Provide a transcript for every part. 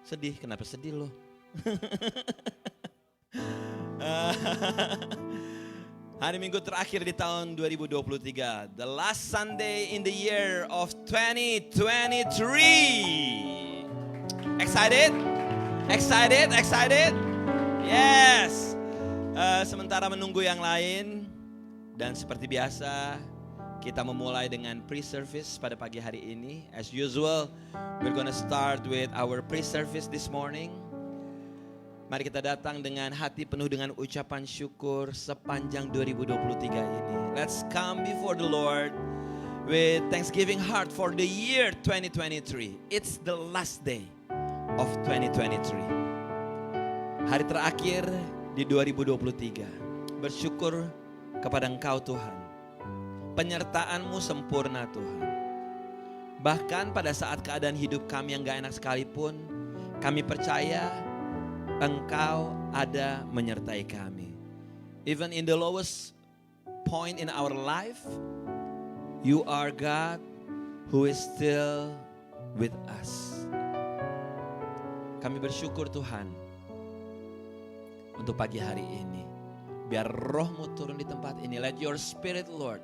Sedih, kenapa sedih lo? Hari Minggu terakhir di tahun 2023, the last Sunday in the year of 2023. Excited? Excited? Excited? Yes. Sementara menunggu yang lain, dan seperti biasa, kita memulai dengan pre-service pada pagi hari ini. As usual, we're gonna start with our pre-service this morning. Mari kita datang dengan hati penuh dengan ucapan syukur sepanjang 2023 ini. Let's come before the Lord with thanksgiving heart for the year 2023. It's the last day of 2023. Hari terakhir di 2023. Bersyukur kepada Engkau Tuhan. Penyertaan-Mu sempurna Tuhan. Bahkan pada saat keadaan hidup kami yang gak enak sekalipun, kami percaya Engkau ada menyertai kami. Even in the lowest point in our life, You are God who is still with us. Kami bersyukur Tuhan untuk pagi hari ini. Biar roh-Mu turun di tempat ini. Let Your Spirit Lord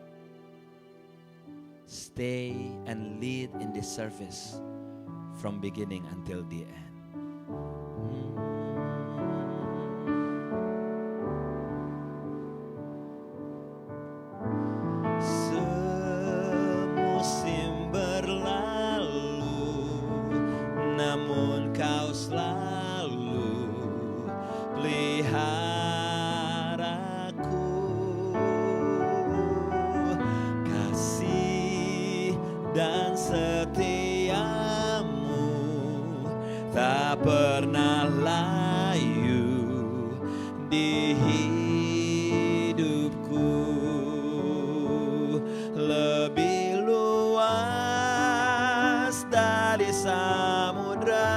stay and lead in this service from beginning until the end. Semusim berlalu, namun Kau selalu pelihara. Dan setiamu tak pernah layu di hidupku. Lebih luas dari samudra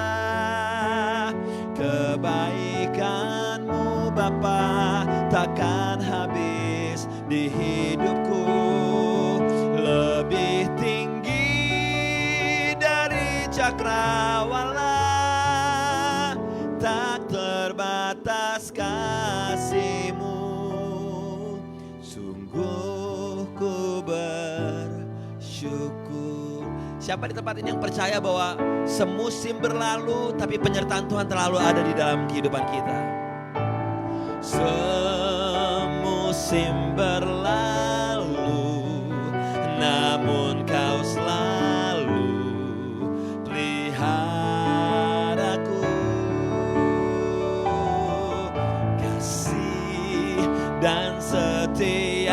kebaikan-Mu Bapa takkan habis di hidupku. Lebih cakrawala, tak terbatas kasih-Mu. Sungguh ku bersyukur. Siapa di tempat ini yang percaya bahwa semusim berlalu tapi penyertaan Tuhan terlalu ada di dalam kehidupan kita? Semusim berlalu, namun Kau selalu dan setiamu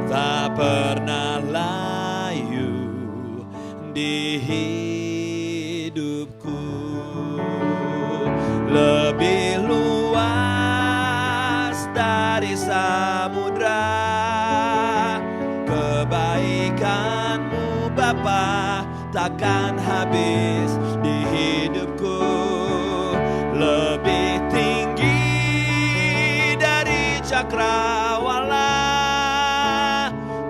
tak pernah layu di hidupku. Lebih luas dari samudra kebaikan-Mu Bapa takkan habis di hidupku. Lebih cakrawala,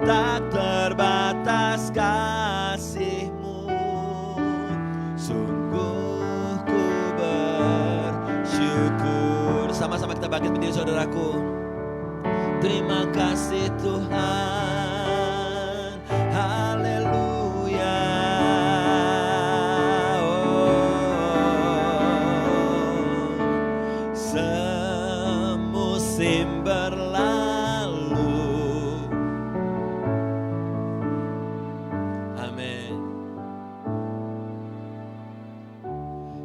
tak terbatas kasih-Mu. Sungguh ku bersyukur. Sama-sama kita bangkit berdiri saudaraku. Terima kasih Tuhan. Haleluya. Semusim berlalu. Amin.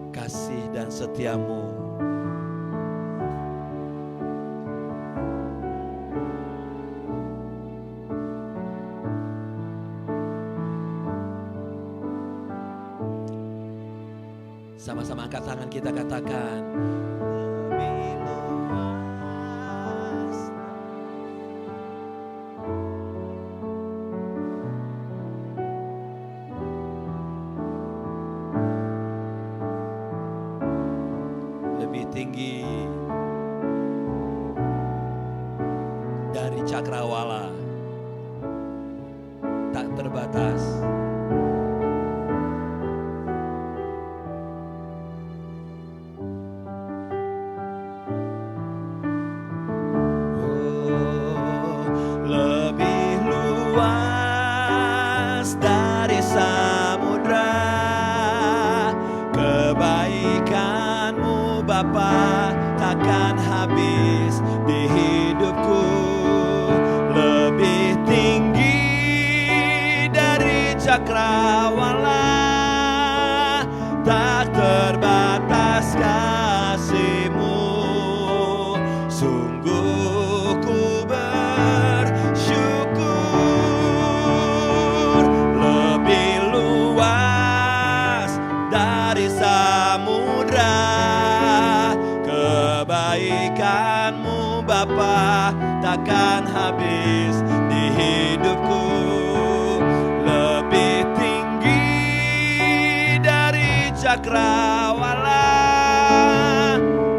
Kasih dan setia-Mu sama-sama angkat tangan kita katakan. Tinggi dari cakrawala, tak terbatas samudra. Kebaikan-Mu Bapa takkan habis di hidupku. Lebih tinggi dari cakrawala, tak terbatas kasih-Mu. Sungguh ku bersyukur. Lebih luas dari samudra. Kebaikan-Mu Bapa takkan habis di hidupku. Lebih tinggi dari cakrawala,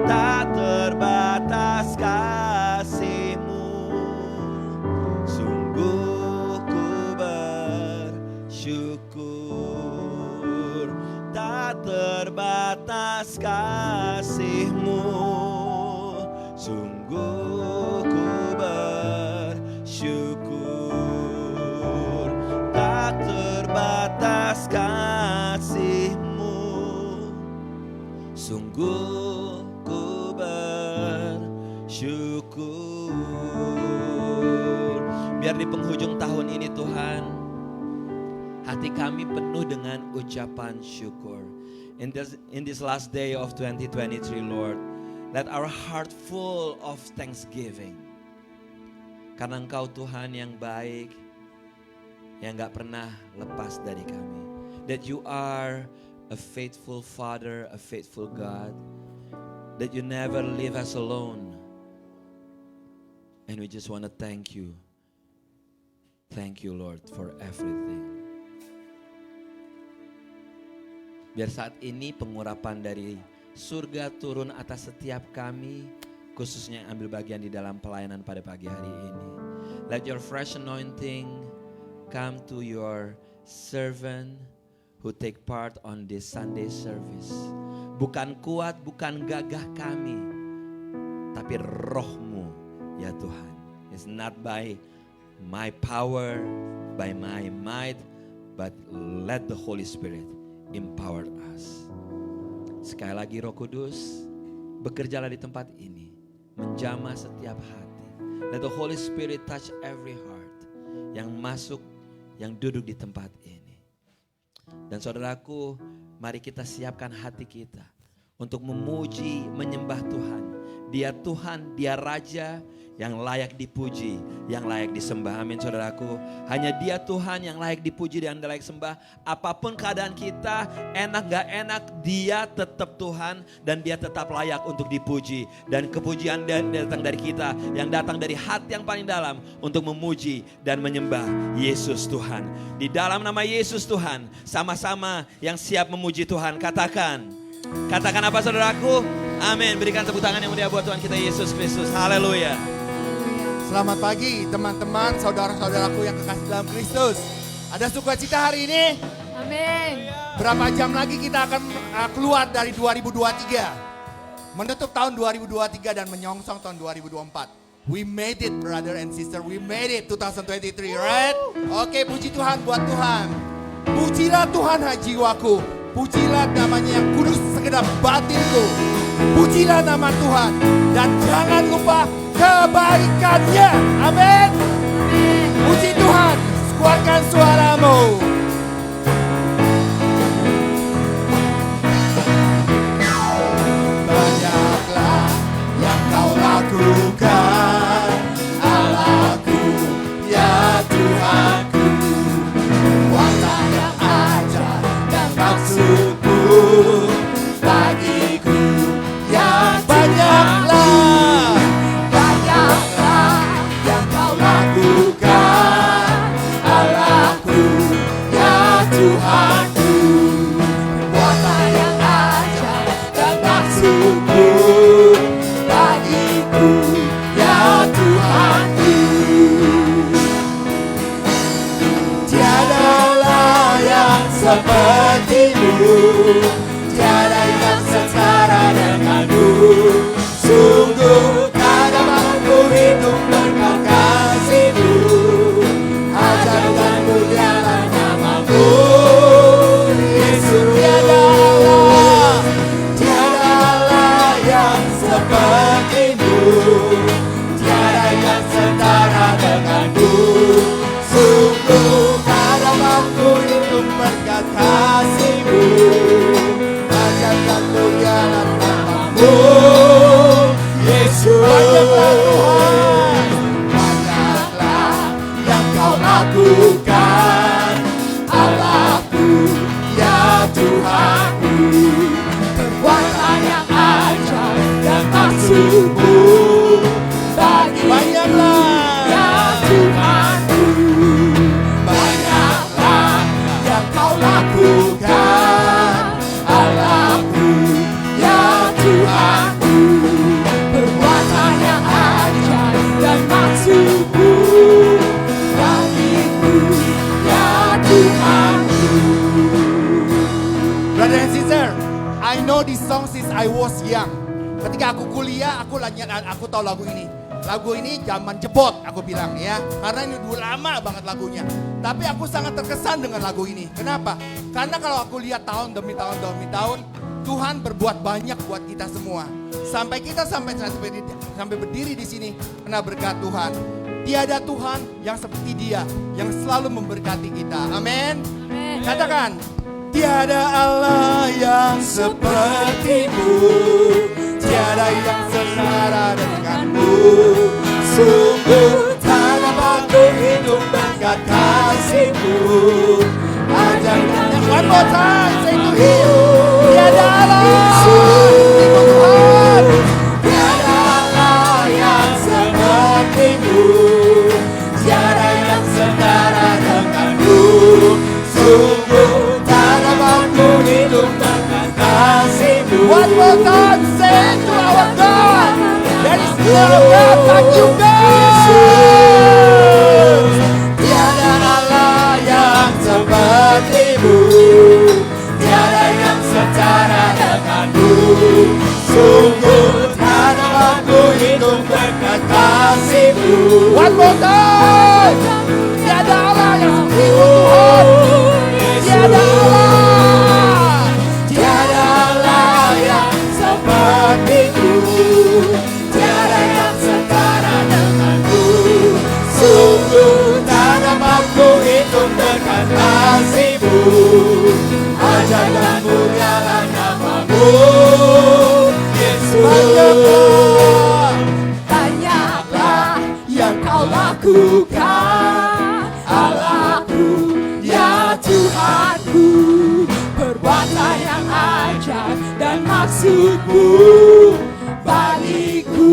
tak terbatas kasih-Mu. Sungguh ku bersyukur. Tak terbatas kasih-Mu. Sungguh ku bersyukur. Tak terbatas kasih-Mu. Sungguh ku bersyukur. Biar di penghujung tahun ini Tuhan, hati kami penuh dengan ucapan syukur. In this last day of 2023, Lord, let our heart full of thanksgiving. Karena Engkau Tuhan yang baik, yang gak pernah lepas dari kami. That you are a faithful Father, a faithful God. That you never leave us alone. And we just want to thank you. Thank you, Lord, for everything. Biar saat ini pengurapan dari surga turun atas setiap kami, khususnya yang ambil bagian di dalam pelayanan pada pagi hari ini. Let your fresh anointing come to your servant who take part on this Sunday service. Bukan kuat, bukan gagah kami, tapi roh-Mu ya Tuhan. It's not by my power, by my might, but let the Holy Spirit empower us. Sekali lagi Roh Kudus, bekerjalah di tempat ini, menjamah setiap hati. Let the Holy Spirit touch every heart yang masuk, yang duduk di tempat ini. Dan saudaraku, mari kita siapkan hati kita untuk memuji, menyembah Tuhan. Dia Tuhan, Dia Raja yang layak dipuji, yang layak disembah. Amin saudaraku. Hanya Dia Tuhan yang layak dipuji dan layak sembah. Apapun keadaan kita, enak gak enak, Dia tetap Tuhan dan Dia tetap layak untuk dipuji. Dan kepujian datang dari kita, yang datang dari hati yang paling dalam untuk memuji dan menyembah Yesus Tuhan. Di dalam nama Yesus Tuhan, sama-sama yang siap memuji Tuhan, katakan apa saudaraku? Amin. Berikan tepuk tangan yang mulia buat Tuhan kita Yesus Kristus. Haleluya. Selamat pagi teman-teman, saudara-saudaraku yang kekasih dalam Kristus. Ada sukacita hari ini? Amin. Berapa jam lagi kita akan keluar dari 2023. Menutup tahun 2023 dan menyongsong tahun 2024. We made it brother and sister, we made it 2023, right? Oke, puji Tuhan buat Tuhan. Pujilah Tuhan hai jiwaku. Pujilah namanya yang kudus segenap batinku. Pujilah nama Tuhan. Dan jangan lupa kebaikannya. Amin. Puji Tuhan. Kuatkan suaramu. Banyaklah yang kau lakukan, Allahku, ya Tuhanku. Kuasa yang ajar dan maksudmu bagiku yang banyaklah. Banyaklah yang kau lakukan, Allahku, ya Tuhanku. Kuasa yang ajar dan maksudmu bagiku ya Tuhanku. Tiada layak sepertimu, tiada yang setara denganmu. Sungguh tak dapat ku hitung berkat kasih-Mu. Ajar dan mulialah nama-Mu. lakukan, Allahku, ya Tuhanku. Perbuatan yang ajaib dan maksud-Mu bagiku, ya Tuhanku. Brother and sister, I know this song since I was young. Ketika aku kuliah, aku tahu lagu ini. Lagu ini zaman jebot, aku bilang ya. Karena ini dulu lama banget lagunya. Tapi aku sangat terkesan dengan lagu ini. Kenapa? Karena kalau aku lihat tahun demi tahun demi tahun, Tuhan berbuat banyak buat kita semua. Sampai kita sampai berdiri di sini kena berkat Tuhan. Tiada Tuhan yang seperti Dia, yang selalu memberkati kita. Amin. Katakan, tiada Allah yang seperti-Mu, tiada yang setara dengan-Mu. Sungguh tak dapat ku hidup berkat kasih-Mu. One more time, say to Him, tiada Allah, Tuhan, tiada Allah yang seperti-Mu, tiada yang setara dengan-Mu. Sungguh tak dapat ku hidup berkat kasih-Mu. One more time, say to our God, there is no God like you, God. Tiada Allah yang seperti-Mu, tiada yang setara dengan-Mu. Sungguh tak dapat ku hidup berkat kasih-Mu. One more time, tiada Allah yang seperti-Mu, Tuhan. Tiada Allah, tiada Allah yang seperti-Mu, tiada yang setara dengan-Mu. Sungguh tak dapat ku hidup berkat kasih-Mu. Ajaib dan mulialah nama-Mu, Yesus. Banyaklah yang Kau lakukan, Allahku, ya Tuhanku. Perbuatan yang ajaib dan maksud-Mu bagiku,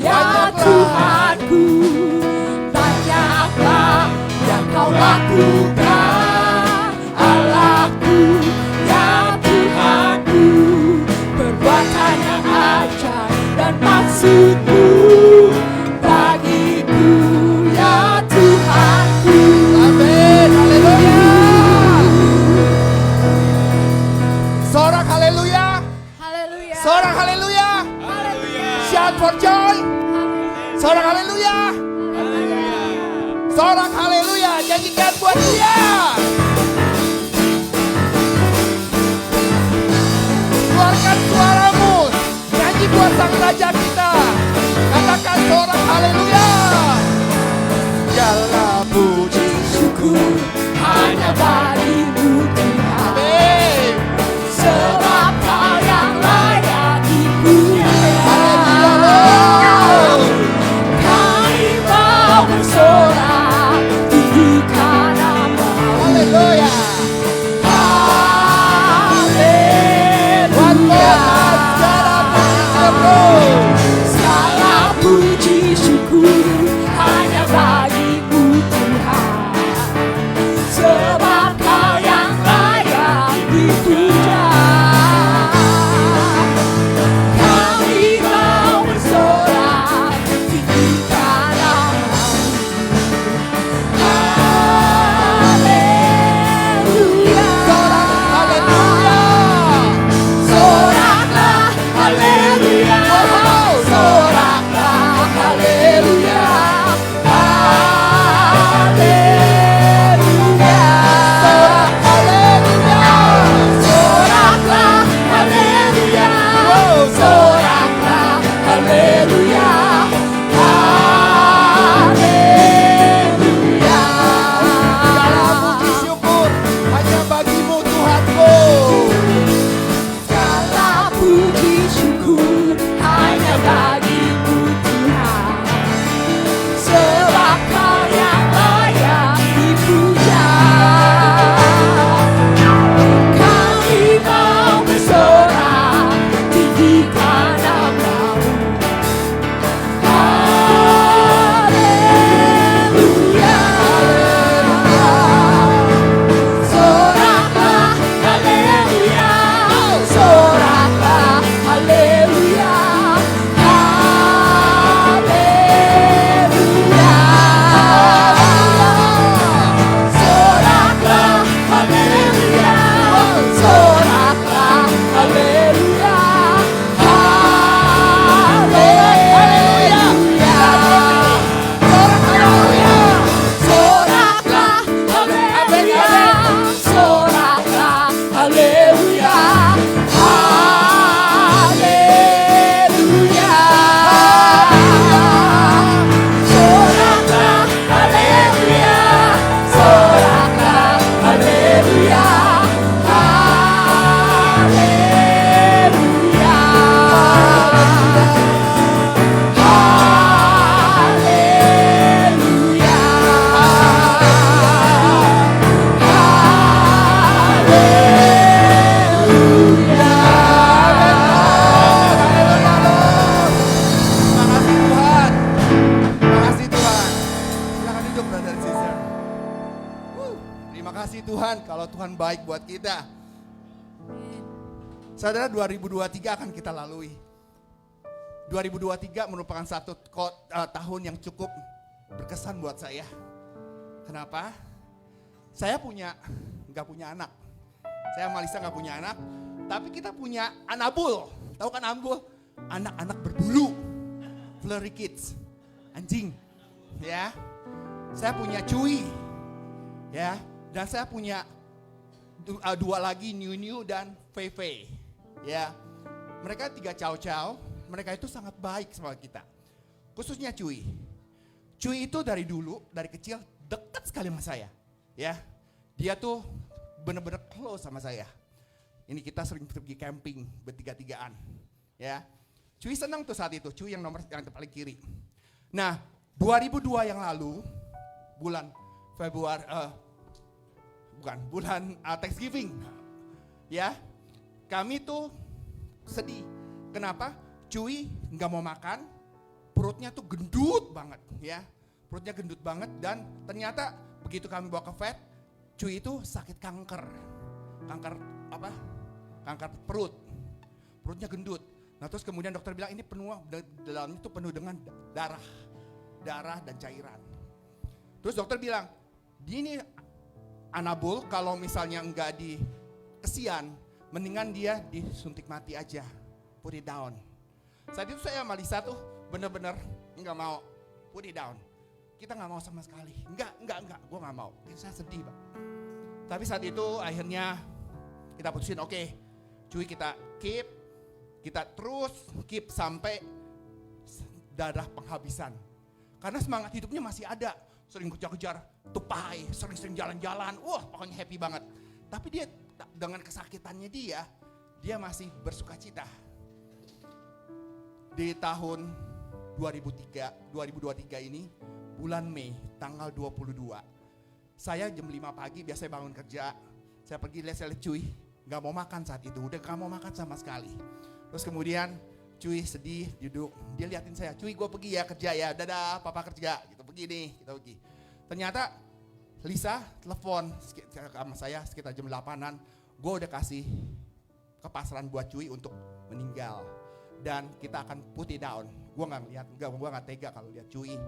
ya Tuhanku. Banyaklah yang Kau lakukan, Allahku, ya Tuhanku. Perbuatan yang ajaib dan maksud-Mu bagiku, ya Tuhanku. Amin, haleluya. Seorang haleluya, Haleluya. seorang haleluya. Shout for joy. Seorang haleluya, seorang haleluya. Nyanyikan buat Dia. Keluarkan suaramu, nyanyi buat Sang Raja kita. Katakan seorang haleluya. Segala puji Syukur hanya bagimu Tuhan, Amin. sebab Kau yang layak Haleluya. dipuja. Kami mau bersorak tinggikan nama-Mu. buat kita. Saudara, 2023 akan kita lalui. 2023 merupakan satu tahun yang cukup berkesan buat saya. Kenapa? Saya nggak punya anak. Saya sama Lisa nggak punya anak, tapi kita punya anabul. Tahu kan anabul? Anak-anak berbulu, furry kids, anjing. Ya, saya punya Cuy. Ya, dan saya punya dua lagi, New dan Fei. Ya, mereka 3 chow. Mereka itu sangat baik sama kita. Khususnya Cuy. Cuy itu dari dulu, dari kecil dekat sekali sama saya. Ya, dia tuh benar-benar close sama saya. Ini kita sering pergi camping bertiga-tigaan. Ya, Cuy senang tuh saat itu. Cuy yang paling kiri. Nah, 2002 yang lalu, bulan Februari, bulan Thanksgiving. Ya, kami tuh sedih. Kenapa? Cuy nggak mau makan, perutnya tuh gendut banget, ya. Perutnya gendut banget dan ternyata begitu kami bawa ke vet, Cuy itu sakit kanker. Kanker apa? Kanker perut. Perutnya gendut. Nah, terus kemudian dokter bilang ini penuh, dalamnya tuh penuh dengan darah dan cairan. Terus dokter bilang, ini anabul kalau misalnya enggak kesian, mendingan dia disuntik mati aja, put it down. Saat itu saya sama Lisa tuh bener-bener enggak mau, put it down. Kita enggak mau sama sekali, enggak, gue enggak mau. Saya sedih, Pak. Tapi saat itu akhirnya kita putusin, oke, Cuy kita terus keep sampai darah penghabisan. Karena semangat hidupnya masih ada. Sering kejar-kejar tupai, sering jalan-jalan. Wah, pokoknya happy banget. Tapi dia dengan kesakitannya dia masih bersuka cita. Di tahun 2023 ini, bulan Mei, tanggal 22. Saya jam 5 pagi, biasanya bangun kerja. Saya pergi lihat Cuy, gak mau makan saat itu. Udah gak mau makan sama sekali. Terus kemudian Cuy sedih, duduk. Dia liatin saya, Cuy gue pergi ya kerja ya, dadah papa kerja. Gitu, pergi nih, kita pergi. Ternyata Lisa telepon sama saya sekitar jam 8-an. Gue udah kasih kepasaran buat Cuy untuk meninggal. Dan kita akan put it down. Gue gak tega kalau lihat Cuy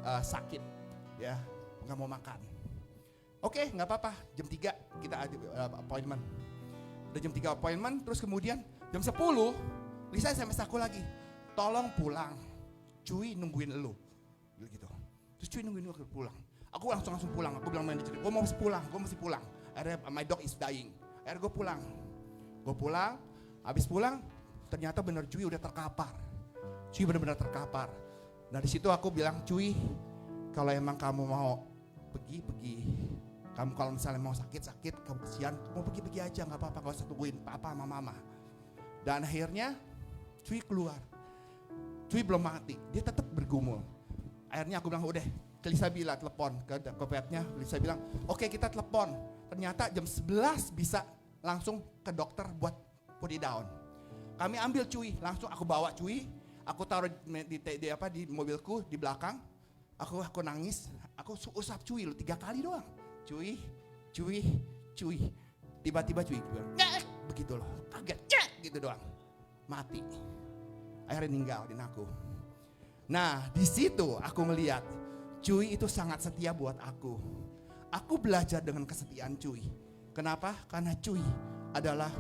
sakit. Ya, gak mau makan. Oke, gak apa-apa. Jam 3 kita ada appointment. Udah jam 3 appointment, terus kemudian jam 10 Lisa SMS aku lagi, tolong pulang, Cuy nungguin elu, gitu. Terus Cuy nungguin aku pulang. Aku langsung pulang. Aku bilang manajer, gue mau mesti pulang. Akhirnya my dog is dying. Akhirnya gue pulang. Habis pulang, ternyata bener Cuy udah terkapar. Cuy benar-benar terkapar. Nah di situ aku bilang, Cuy, kalau emang kamu mau pergi. Kamu kalau misalnya mau sakit, kamu kesian, mau pergi aja, nggak apa-apa, nggak usah tungguin papa sama mama. Dan akhirnya Cuy keluar. Cuy belum mati, dia tetap bergumul. Akhirnya aku bilang udah, Lisa bilang telepon ke vetnya. Lisa bilang, oke, kita telepon. Ternyata jam 11 bisa langsung ke dokter buat put it down. Kami ambil Cuy, langsung aku bawa Cuy, aku taruh di mobilku di belakang. Aku nangis, aku usap Cuy 3 kali doang. Cuy. Tiba-tiba Cuy bilang, begitu loh, kaget, gitu doang. Mati. Akhirnya ninggalin aku. Nah, di situ aku melihat Cuy itu sangat setia buat aku. Aku belajar dengan kesetiaan Cuy. Kenapa? Karena Cuy adalah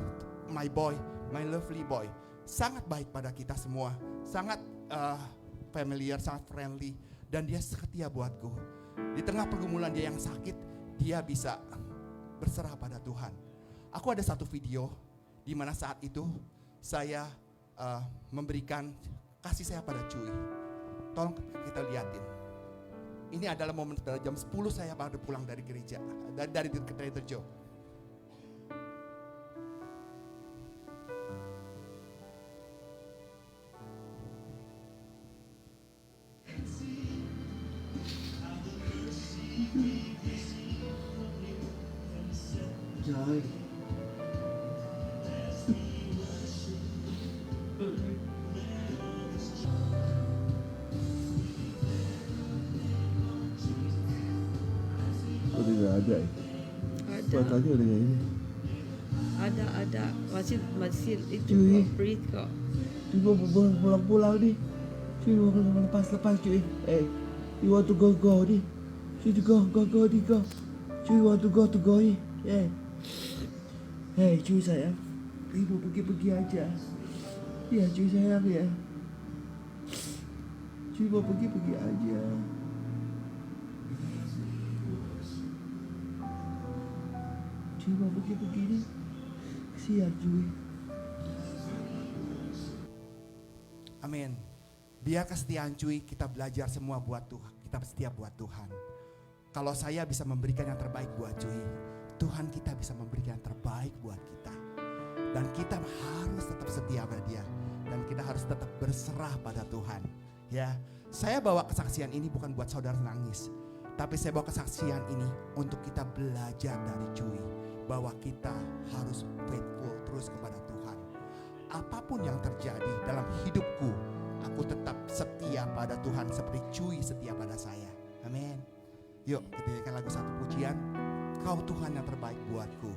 my boy, my lovely boy. Sangat baik pada kita semua. Sangat familiar, sangat friendly. Dan dia setia buatku. Di tengah pergumulan dia yang sakit, dia bisa berserah pada Tuhan. Aku ada satu video di mana saat itu saya memberikan kasih saya pada Cuy. Tolong kita lihatin. Ini adalah momen jam 10 saya baru pulang dari gereja, dari Trader Joe. Joy. Oh tidak ada ya? Suaranya udah kayak ini. ada masih itu Cuy. free kok. Cuy mau pulang nih. Cuy mau lepas cuy. You want to go nih. Cuy go nih go. Cuy want to go nih. Hey cuy sayang. Mau pergi aja. Ya cuy sayang ya. Cuy mau pergi aja. Cuy mau pergi nih. Kesian cuy. Amin. Biar kesetiaan cuy, kita belajar semua buat Tuhan. Kita setia buat Tuhan. Kalau saya bisa memberikan yang terbaik buat cuy, Tuhan kita bisa memberikan yang terbaik buat kita. Dan kita harus tetap setia pada Dia. Dan kita harus tetap berserah pada Tuhan. Ya, saya bawa kesaksian ini bukan buat saudara nangis. Tapi saya bawa kesaksian ini untuk kita belajar dari cuy. Bahwa kita harus faithful terus kepada Tuhan. Apapun yang terjadi dalam hidupku, aku tetap setia pada Tuhan seperti cuy setia pada saya. Amin. Yuk kita nyanyikan lagu satu pujian. Kau Tuhan yang terbaik buatku.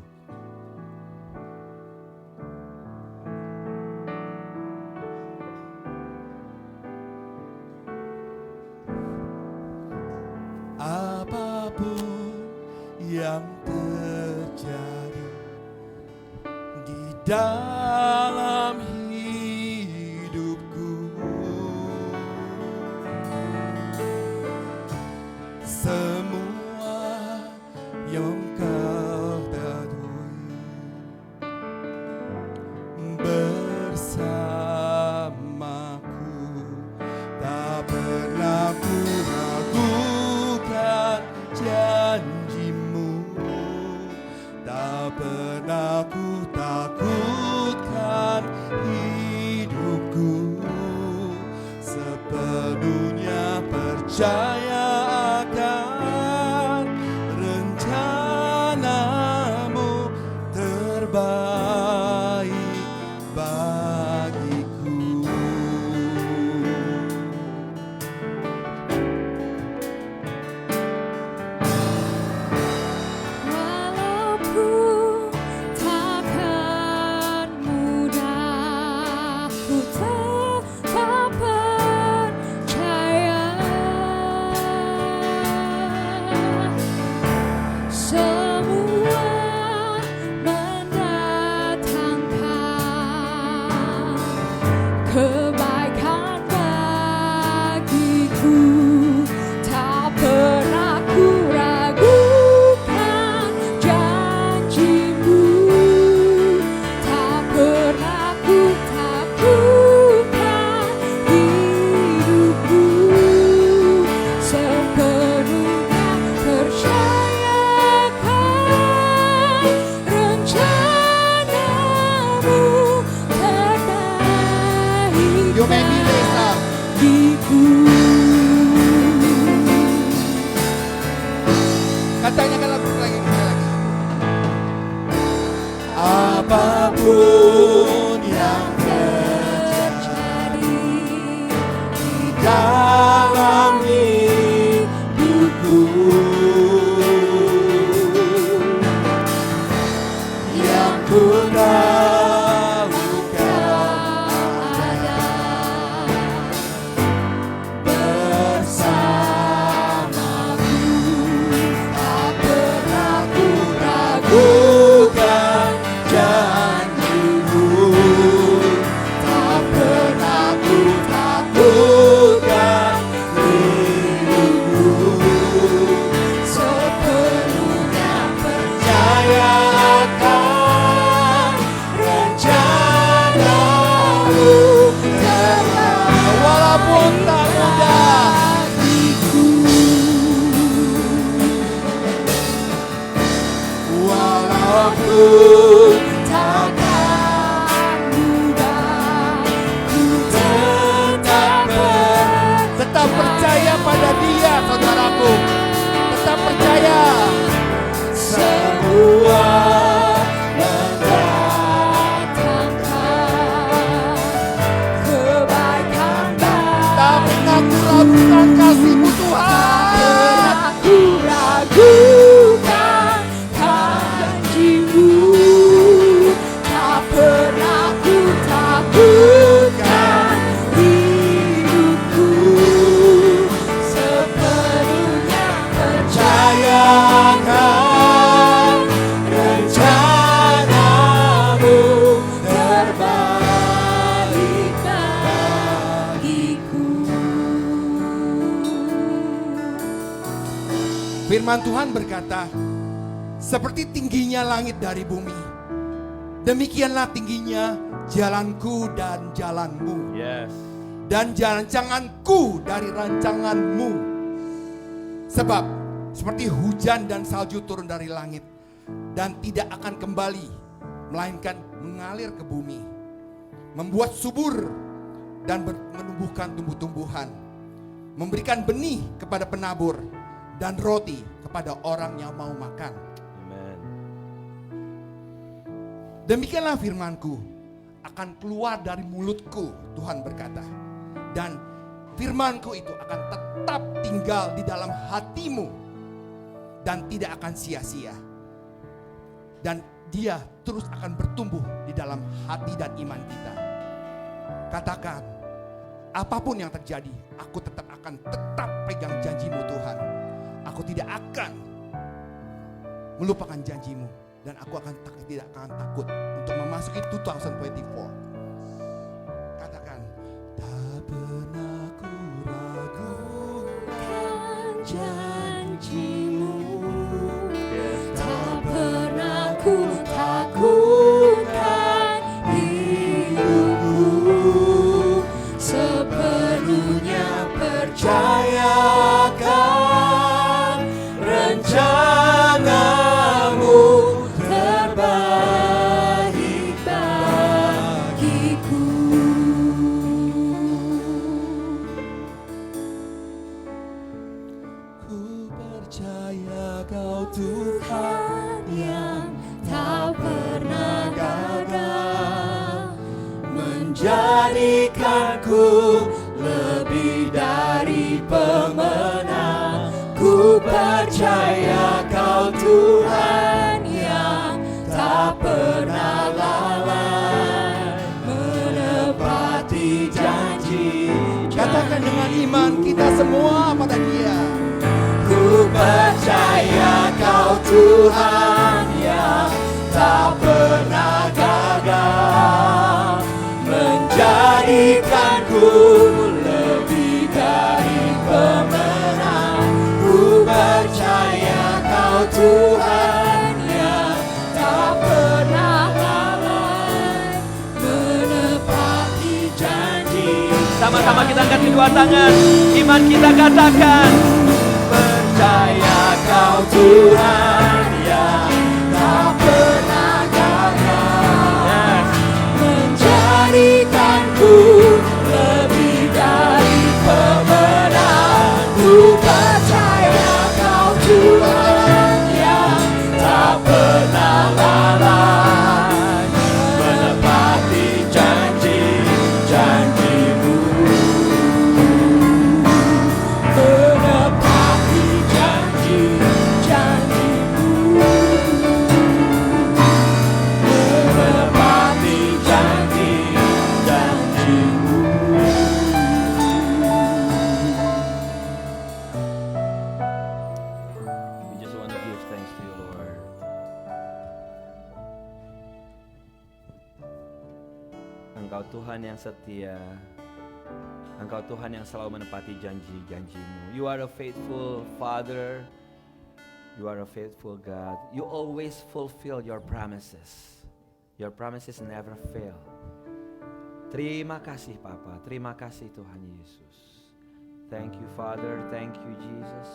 Apapun yang terjadi di dalam hidupku, semua yang kau tatui bersamaku, tak pernah ku ragukan janjimu, tak pernah ku takutkan hidupku, sepenuhnya percaya akan rencanamu terbaik bagiku. Walaupun takkan mudah, ku tetap percaya. Semua mendatangkan kebaikan bagiku, tak pernah ku ragukan janjimu, tak pernah ku takutkan hidupku, sepenuhnya percayakan rencanamu terbaik You make me raise up. bagiku. Katanya lagu lagi. Apapun yang Terjadi di dalam hidupku, yang ku tahu kau ada bersamaku, tak pernah ku ragukan janjimu, Firman Tuhan berkata, seperti tingginya langit dari bumi, demikianlah tingginya jalanku dan jalanmu. Yes. Dan rancanganku dari rancanganmu. Sebab seperti hujan dan salju turun dari langit dan tidak akan kembali, melainkan mengalir ke bumi, membuat subur dan menumbuhkan tumbuh-tumbuhan, memberikan benih kepada penabur dan roti kepada orang yang mau makan. Amen. Demikianlah firmanku akan keluar dari mulutku, Tuhan berkata. Dan firmanku itu akan tetap tinggal di dalam hatimu dan tidak akan sia-sia. Dan dia terus akan bertumbuh di dalam hati dan iman kita. Katakan, apapun yang terjadi, aku akan tetap pegang janjimu Tuhan. Aku tidak akan melupakan janjimu. Dan aku tidak akan takut untuk memasuki 2024. Katakan, tak pernah ku ragukan janjimu, tak pernah ku takutkan hidupku, sepenuhnya percayakan rencanamu terbaik bagiku. Ku percaya kau Tuhan yang tak pernah gagal, menjadikanku lebih dari pemenang. Ku percaya kau Tuhan yang tak pernah lalai, menepati janji. Katakan dengan iman kita semua pada Dia. Ku percaya kau Tuhan yang tak pernah gagal, menjadikanku lebih dari pemenang. Ku percaya kau Tuhan yang tak pernah lalai, menepati janji. Sama-sama kita angkat kedua tangan. Iman kita katakan, Percaya kau Tuhan yang tak pernah gagal, menjadikanku lebih dari pemenang. Ku percaya kau Tuhan yang tak pernah lalai, menepati janji-janjimu. Menepati janji-janjimu. Menepati janji-janjimu. we just want to give thanks to you, Lord. Engkau Tuhan yang setia. Engkau Tuhan yang selalu menepati janji-janjimu. You are a faithful Father. You are a faithful God. You always fulfill your promises. Your promises never fail. Terima kasih Papa. Terima kasih Tuhan Yesus. Thank you Father. Thank you Jesus.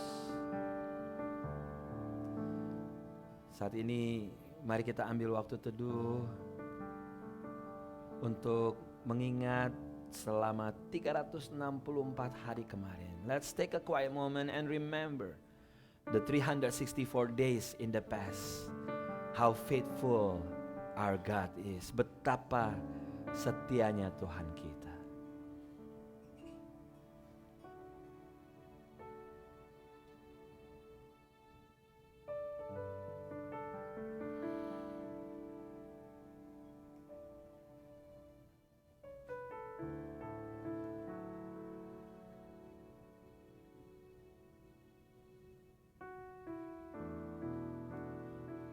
Saat ini mari kita ambil waktu teduh untuk mengingat selama 364 hari kemarin. Let's take a quiet moment and remember the 364 days in the past. How faithful our God is. Betapa setianya Tuhan kita.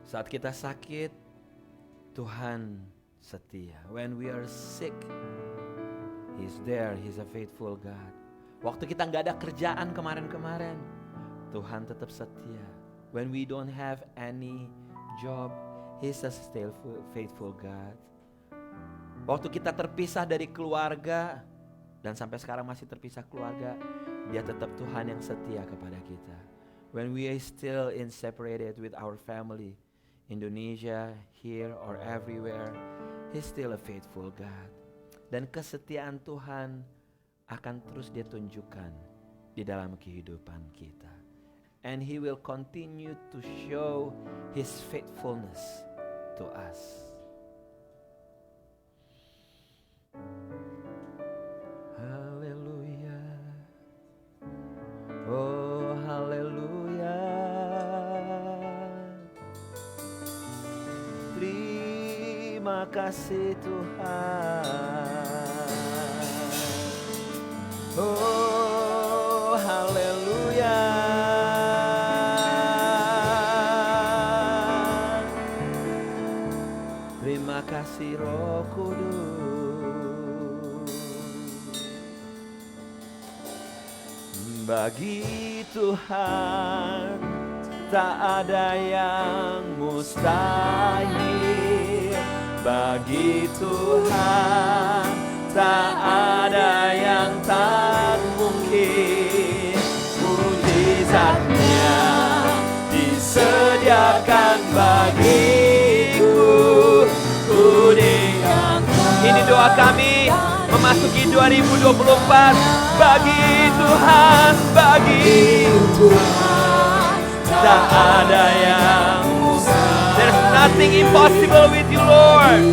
Saat kita sakit, Tuhan setia. When we are sick, He's there, He's a faithful God. Waktu kita nggak ada kerjaan kemarin-kemarin, Tuhan tetap setia. when we don't have any job, He's a still faithful God. Waktu kita terpisah dari keluarga, dan sampai sekarang masih terpisah keluarga, Dia tetap Tuhan yang setia kepada kita. When we are still separated with our family, Indonesia, here or everywhere, He's still a faithful God. Dan kesetiaan Tuhan akan terus Dia tunjukkan di dalam kehidupan kita. And He will continue to show His faithfulness to us. Hallelujah. Oh, hallelujah. Terima kasih Tuhan. Oh, hallelujah. Terima kasih Roh Kudus. Bagi Tuhan tak ada yang mustahil. Bagi Tuhan tak ada yang tak mungkin. Mujizatnya disediakan bagiku. Ku diangkat. Ini doa kami memasuki 2024. Bagi Tuhan, bagi Tuhan tak ada yang mustahil. There's nothing impossible with you, Lord.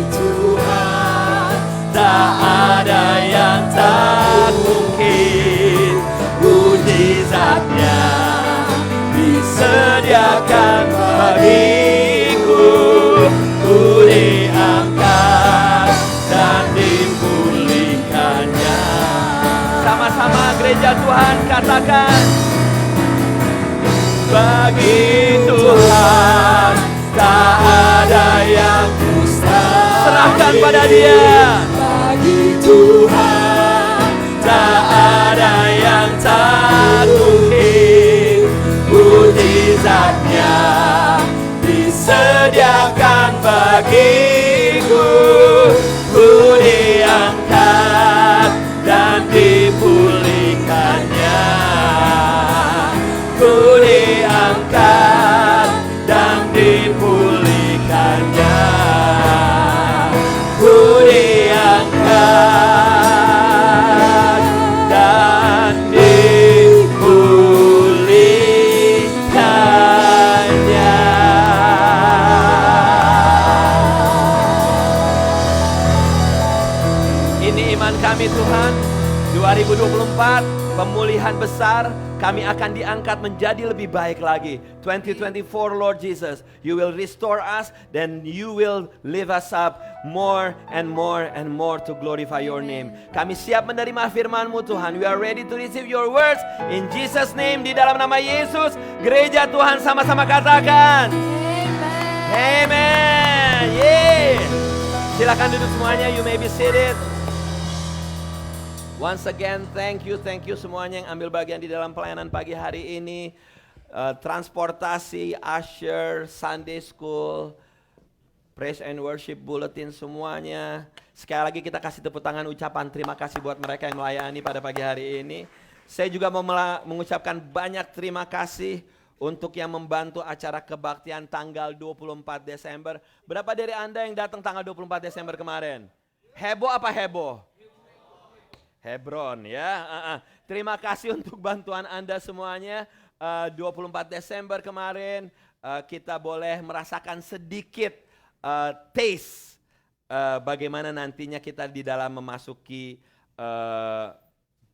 Tak ada yang tak mungkin. Mujizatnya disediakan bagiku. Ku diangkat dan dipulihkannya. Sama-sama gereja Tuhan katakan. Bagi Tuhan tak ada yang mustahil. Serahkan pada Dia. Bagi Tuhan tak ada yang tak mungkin. Mujizatnya disediakan bagiku. Ku diangkat dan dipulihkannya. Ku diangkat dan dipulihkannya. Ku diangkat dan dipulihkannya. Ini iman kami Tuhan. 2024 pemulihan besar, kami akan diangkat menjadi lebih baik lagi. 2024 Lord Jesus, you will restore us, then you will lift us up more and more and more to glorify your name. Kami siap menerima firman-Mu Tuhan. We are ready to receive your words in Jesus name. Di dalam nama Yesus, gereja Tuhan sama-sama katakan Amen. Yeah. Silakan duduk semuanya, you may be seated. Once again, thank you semuanya yang ambil bagian di dalam pelayanan pagi hari ini. Transportasi, usher, Sunday school, praise and worship bulletin semuanya. Sekali lagi kita kasih tepuk tangan ucapan terima kasih buat mereka yang melayani pada pagi hari ini. Saya juga mau mengucapkan banyak terima kasih untuk yang membantu acara kebaktian tanggal 24 Desember. Berapa dari Anda yang datang tanggal 24 Desember kemarin? Heboh apa heboh? Hebron ya. Terima kasih untuk bantuan Anda semuanya. 24 Desember kemarin kita boleh merasakan sedikit taste bagaimana nantinya kita di dalam memasuki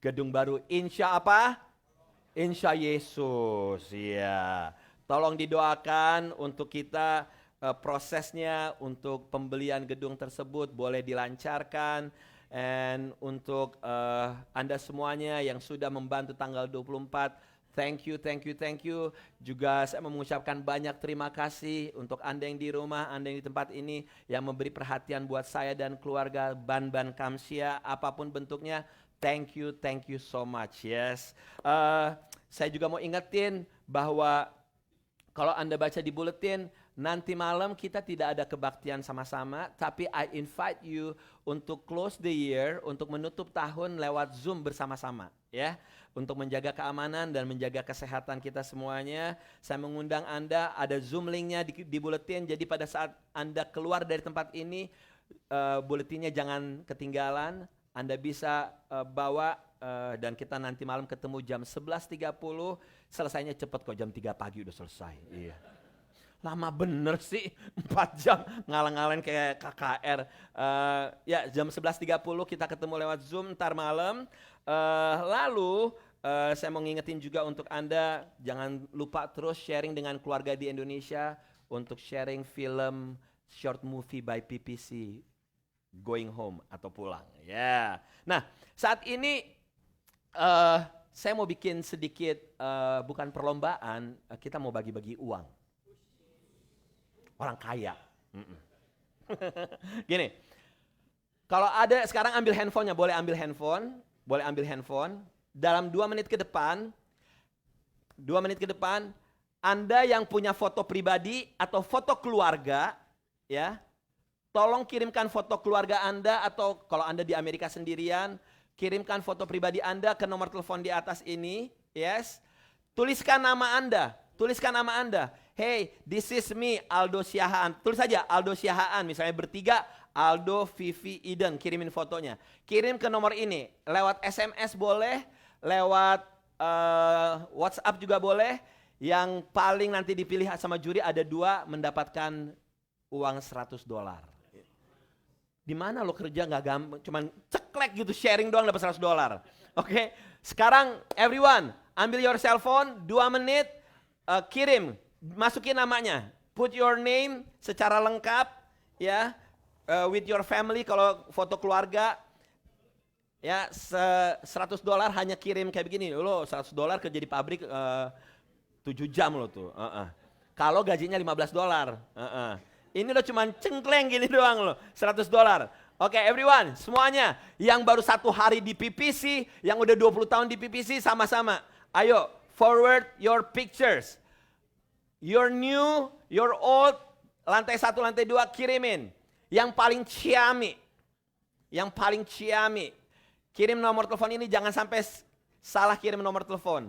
gedung baru. Insya apa? Insya Yesus. Ya. Tolong didoakan untuk kita prosesnya untuk pembelian gedung tersebut boleh dilancarkan. And untuk Anda semuanya yang sudah membantu tanggal 24, thank you. Juga saya mengucapkan banyak terima kasih untuk Anda yang di rumah, Anda yang di tempat ini yang memberi perhatian buat saya dan keluarga Ban Kamsia, apapun bentuknya. Thank you so much. Yes. Saya juga mau ingetin bahwa Kalau Anda baca di buletin, nanti malam kita tidak ada kebaktian sama-sama, tapi I invite you untuk close the year, untuk menutup tahun lewat Zoom bersama-sama, ya. Untuk menjaga keamanan dan menjaga kesehatan kita semuanya, saya mengundang Anda, ada Zoom linknya di buletin, jadi pada saat Anda keluar dari tempat ini, buletinnya jangan ketinggalan, Anda bisa bawa, dan kita nanti malam ketemu jam 11.30, selesainya cepet kok, jam 3 pagi udah selesai. Iya. Lama bener sih, 4 jam ngalang-ngalain kayak KKR. Ya jam 11.30 kita ketemu lewat Zoom ntar malam. Lalu saya mau ngingetin juga untuk Anda, jangan lupa terus sharing dengan keluarga di Indonesia untuk sharing film short movie by PPC, Going Home atau Pulang. Ya. Nah saat ini saya mau bikin sedikit, bukan perlombaan, kita mau bagi-bagi uang. Orang kaya. Gini, kalau ada sekarang ambil handphonenya, boleh ambil handphone. Dalam 2 menit ke depan, Anda yang punya foto pribadi atau foto keluarga, ya, tolong kirimkan foto keluarga Anda, atau kalau Anda di Amerika sendirian, kirimkan foto pribadi Anda ke nomor telepon di atas ini, yes. Tuliskan nama Anda. Hey, this is me, Aldo Siahaan. Tulis saja Aldo Siahaan, misalnya bertiga, Aldo, Vivi, Eden, kirimin fotonya. Kirim ke nomor ini, lewat SMS boleh, lewat WhatsApp juga boleh. Yang paling nanti dipilih sama juri ada 2 mendapatkan uang $100. Di mana lo kerja nggak gampang, cuman ceklek gitu, sharing doang dapat $100. Oke, sekarang everyone ambil your cell phone, 2 menit, kirim, masukin namanya, put your name secara lengkap, ya, with your family kalau foto keluarga, ya, $100 hanya kirim kayak begini, lo $100 kerja di pabrik 7 jam lo tuh, kalau gajinya $15, ini lo cuman cengkleng gini doang lo, $100. Oke, everyone, semuanya yang baru 1 hari di PPC, yang udah 20 tahun di PPC, sama-sama, ayo forward your pictures. You're new, you're old, lantai 1, lantai 2 kirimin. Yang paling ciami, kirim nomor telepon ini, jangan sampai salah kirim nomor telepon.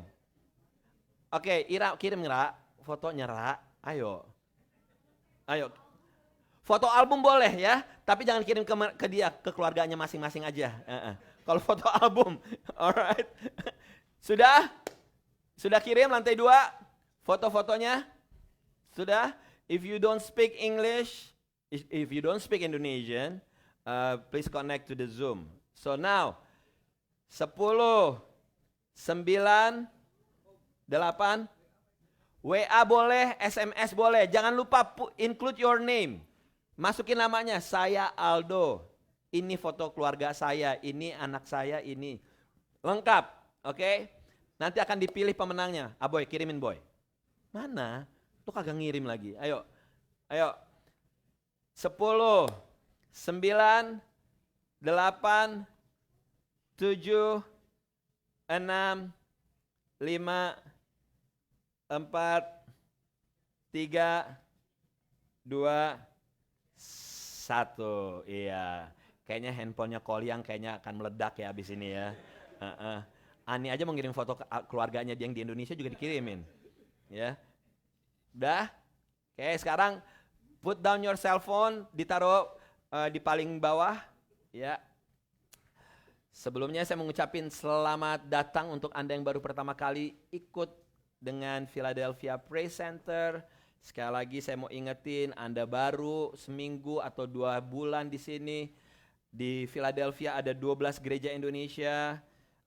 Oke, Ira, kirim Ra, fotonya Ra, ayo. Foto album boleh ya, tapi jangan kirim ke dia, ke keluarganya masing-masing aja. Kalau foto album, alright. Sudah kirim lantai 2, foto-fotonya? Sudah? If you don't speak English, if you don't speak Indonesian, please connect to the Zoom. So now, 10, 9, 8, WA boleh, SMS boleh. Jangan lupa include your name. Masukin namanya, saya Aldo. Ini foto keluarga saya, ini anak saya, ini. Lengkap, oke? Nanti akan dipilih pemenangnya. Boy, kirimin Boy. Mana? Lu kagak ngirim lagi. Ayo. 10, 9, 8, 7, 6, 5, 4, 3, 2, 1. Iya. Kayaknya handphonenya Koliang kayaknya akan meledak ya abis ini ya. Ani aja mau ngirim foto keluarganya yang di Indonesia juga dikirimin. Ya. Udah? Oke, sekarang put down your cell phone, ditaruh di paling bawah, ya. Sebelumnya saya mengucapin selamat datang untuk Anda yang baru pertama kali ikut dengan Philadelphia Praise Center. Sekali lagi saya mau ingetin, Anda baru seminggu atau 2 bulan di sini. Di Philadelphia ada 12 gereja Indonesia,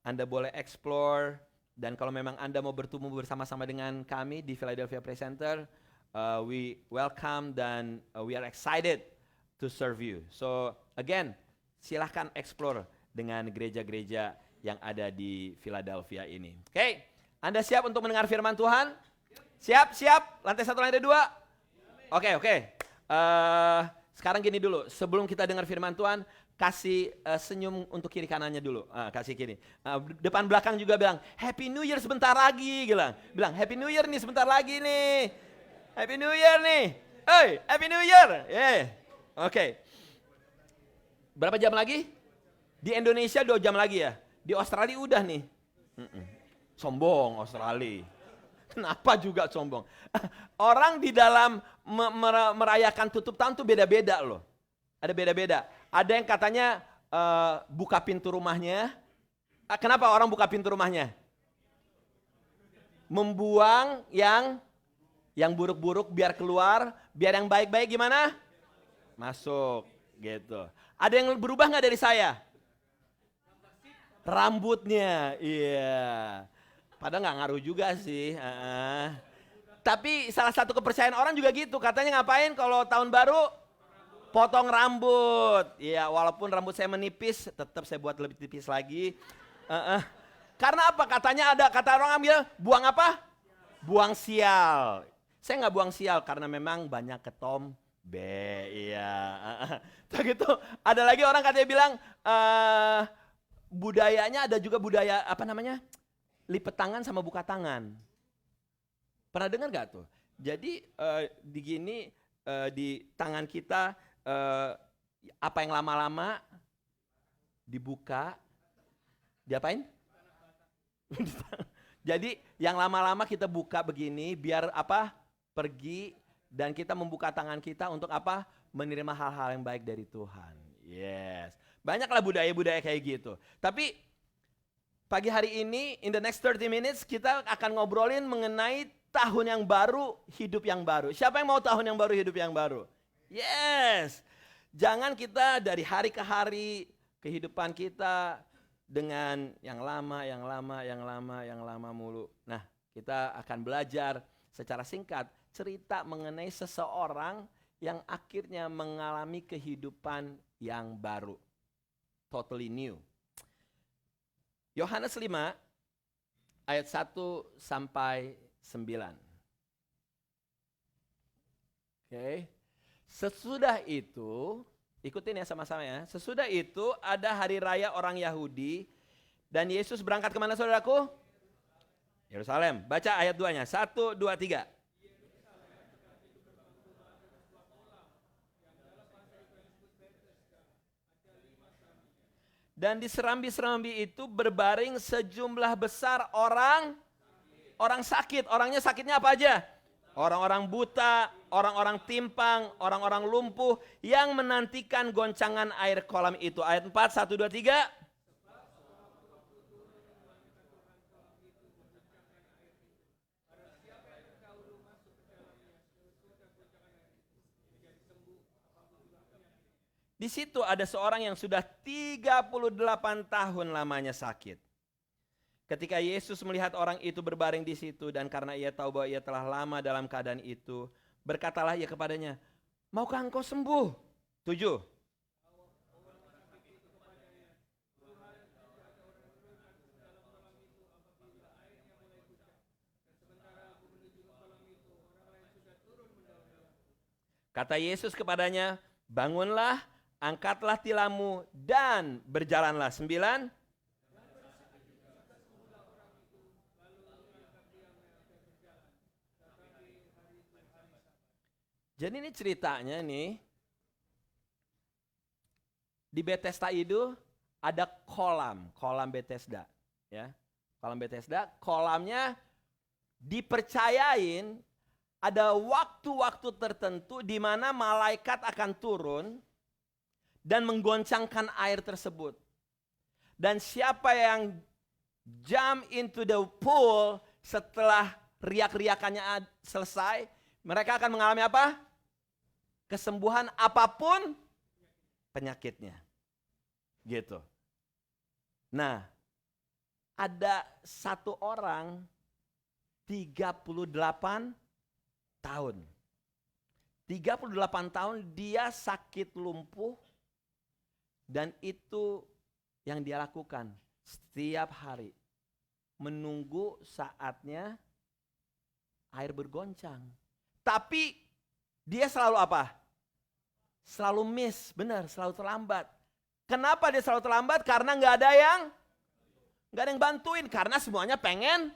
Anda boleh explore. Dan kalau memang Anda mau bertumbuh bersama-sama dengan kami di Philadelphia Praise Center, we welcome dan we are excited to serve you. So again, silahkan explore dengan gereja-gereja yang ada di Philadelphia ini. Oke, Anda siap untuk mendengar firman Tuhan? Siap? Lantai 1, lantai 2? Oke. Sekarang gini dulu, sebelum kita dengar firman Tuhan, kasih senyum untuk kiri kanannya dulu. Kasih kiri. Depan belakang juga bilang, Happy New Year sebentar lagi. Bilang Happy New Year nih sebentar lagi nih. Happy New Year nih. Hey, Happy New Year. Yeah. Oke. Berapa jam lagi? Di Indonesia 2 jam lagi ya. Di Australia udah nih. Sombong Australia. Kenapa juga sombong? Orang di dalam merayakan tutup tahun tuh beda-beda loh. Ada beda-beda. Ada yang katanya buka pintu rumahnya. Kenapa orang buka pintu rumahnya? Membuang yang buruk-buruk biar keluar, biar yang baik-baik gimana? Masuk, gitu. Ada yang berubah nggak dari saya? Rambutnya, iya. Padahal nggak ngaruh juga sih. Tapi salah satu kepercayaan orang juga gitu. Katanya ngapain kalau tahun baru? Potong rambut. Iya, walaupun rambut saya menipis, tetap saya buat lebih tipis lagi. Karena apa? Katanya ada kata orang ambil buang apa? Buang sial. Saya nggak buang sial karena memang banyak ketom. Iya. Gitu. Ada lagi orang katanya bilang budayanya ada juga budaya apa namanya? Lipet tangan sama buka tangan. Pernah dengar gak tuh? Jadi di tangan kita apa yang lama-lama dibuka, diapain? Jadi yang lama-lama kita buka begini biar apa? Pergi dan kita membuka tangan kita untuk apa? Menerima hal-hal yang baik dari Tuhan. Yes. Banyaklah budaya-budaya kayak gitu. Tapi pagi hari ini, in the next 30 minutes, kita akan ngobrolin mengenai tahun yang baru, hidup yang baru. Siapa yang mau tahun yang baru, hidup yang baru? Yes. Jangan kita dari hari ke hari, kehidupan kita dengan yang lama mulu. Nah, kita akan belajar secara singkat cerita mengenai seseorang yang akhirnya mengalami kehidupan yang baru. Totally new. Yohanes 5 ayat 1 sampai 9. Oke. Sesudah itu, ikutin ya sama-sama ya. Sesudah itu ada hari raya orang Yahudi dan Yesus berangkat kemana saudaraku? Yerusalem. Baca ayat 2-nya. 1, 2, 3. Dan di serambi-serambi itu berbaring sejumlah besar orang sakit. Orangnya sakitnya apa aja? Orang-orang buta, orang-orang timpang, orang-orang lumpuh yang menantikan goncangan air kolam itu. Ayat 4, 1, 2, 3. Di situ ada seorang yang sudah 38 tahun lamanya sakit. Ketika Yesus melihat orang itu berbaring di situ dan karena ia tahu bahwa ia telah lama dalam keadaan itu, berkatalah ia kepadanya, "Maukah engkau sembuh?" 7. Kata Yesus kepadanya, "Bangunlah, angkatlah tilammu dan berjalanlah." 9. Jadi ini ceritanya nih, di Bethesda itu ada kolam Bethesda, ya. Kolam Bethesda, kolamnya dipercayain ada waktu-waktu tertentu di mana malaikat akan turun dan menggoncangkan air tersebut. Dan siapa yang jump into the pool setelah riak-riakannya selesai, mereka akan mengalami apa? Kesembuhan apapun penyakitnya. Gitu. Nah, ada satu orang 38 tahun. 38 tahun dia sakit lumpuh dan itu yang dia lakukan setiap hari. Menunggu saatnya air bergoncang. Tapi dia selalu apa? Selalu miss, benar, selalu terlambat. Kenapa dia selalu terlambat? Karena nggak ada yang bantuin. Karena semuanya pengen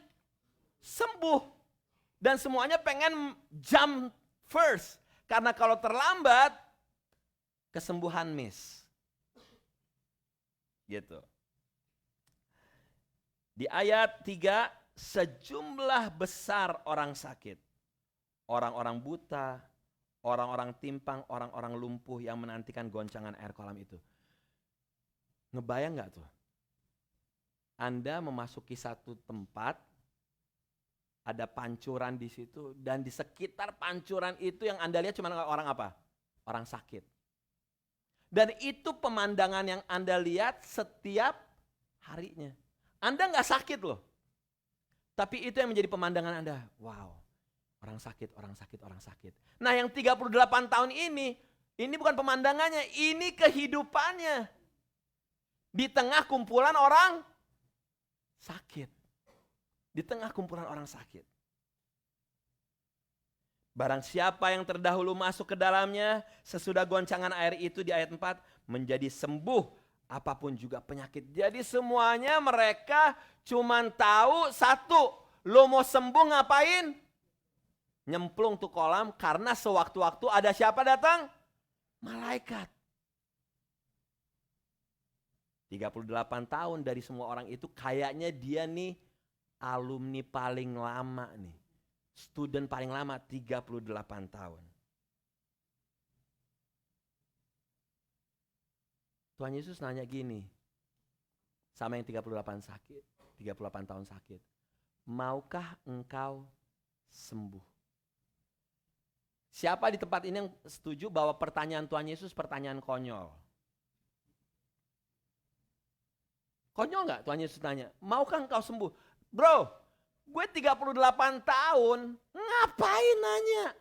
sembuh. Dan semuanya pengen jump first. Karena kalau terlambat, kesembuhan miss. Gitu. Di ayat 3, sejumlah besar orang sakit. Orang-orang buta, orang-orang timpang, orang-orang lumpuh yang menantikan goncangan air kolam itu. Ngebayang gak tuh? Anda memasuki satu tempat, ada pancuran di situ, dan di sekitar pancuran itu yang Anda lihat cuma orang apa? Orang sakit. Dan itu pemandangan yang Anda lihat setiap harinya. Anda gak sakit loh. Tapi itu yang menjadi pemandangan Anda. Wow, orang sakit, orang sakit, orang sakit. Nah yang 38 tahun ini bukan pemandangannya, ini kehidupannya. Di tengah kumpulan orang sakit. Di tengah kumpulan orang sakit. Barang siapa yang terdahulu masuk ke dalamnya, sesudah goncangan air itu di ayat 4, menjadi sembuh apapun juga penyakit. Jadi semuanya mereka cuman tahu satu, lo mau sembuh ngapain? Nyemplung tuh kolam karena sewaktu-waktu ada siapa datang? Malaikat. 38 tahun dari semua orang itu kayaknya dia nih alumni paling lama nih. Student paling lama 38 tahun. Tuhan Yesus nanya gini sama yang 38 tahun sakit. Maukah engkau sembuh? Siapa di tempat ini yang setuju bahwa pertanyaan Tuhan Yesus pertanyaan konyol? Konyol gak Tuhan Yesus tanya, maukah engkau sembuh? Bro, gue 38 tahun, ngapain nanya?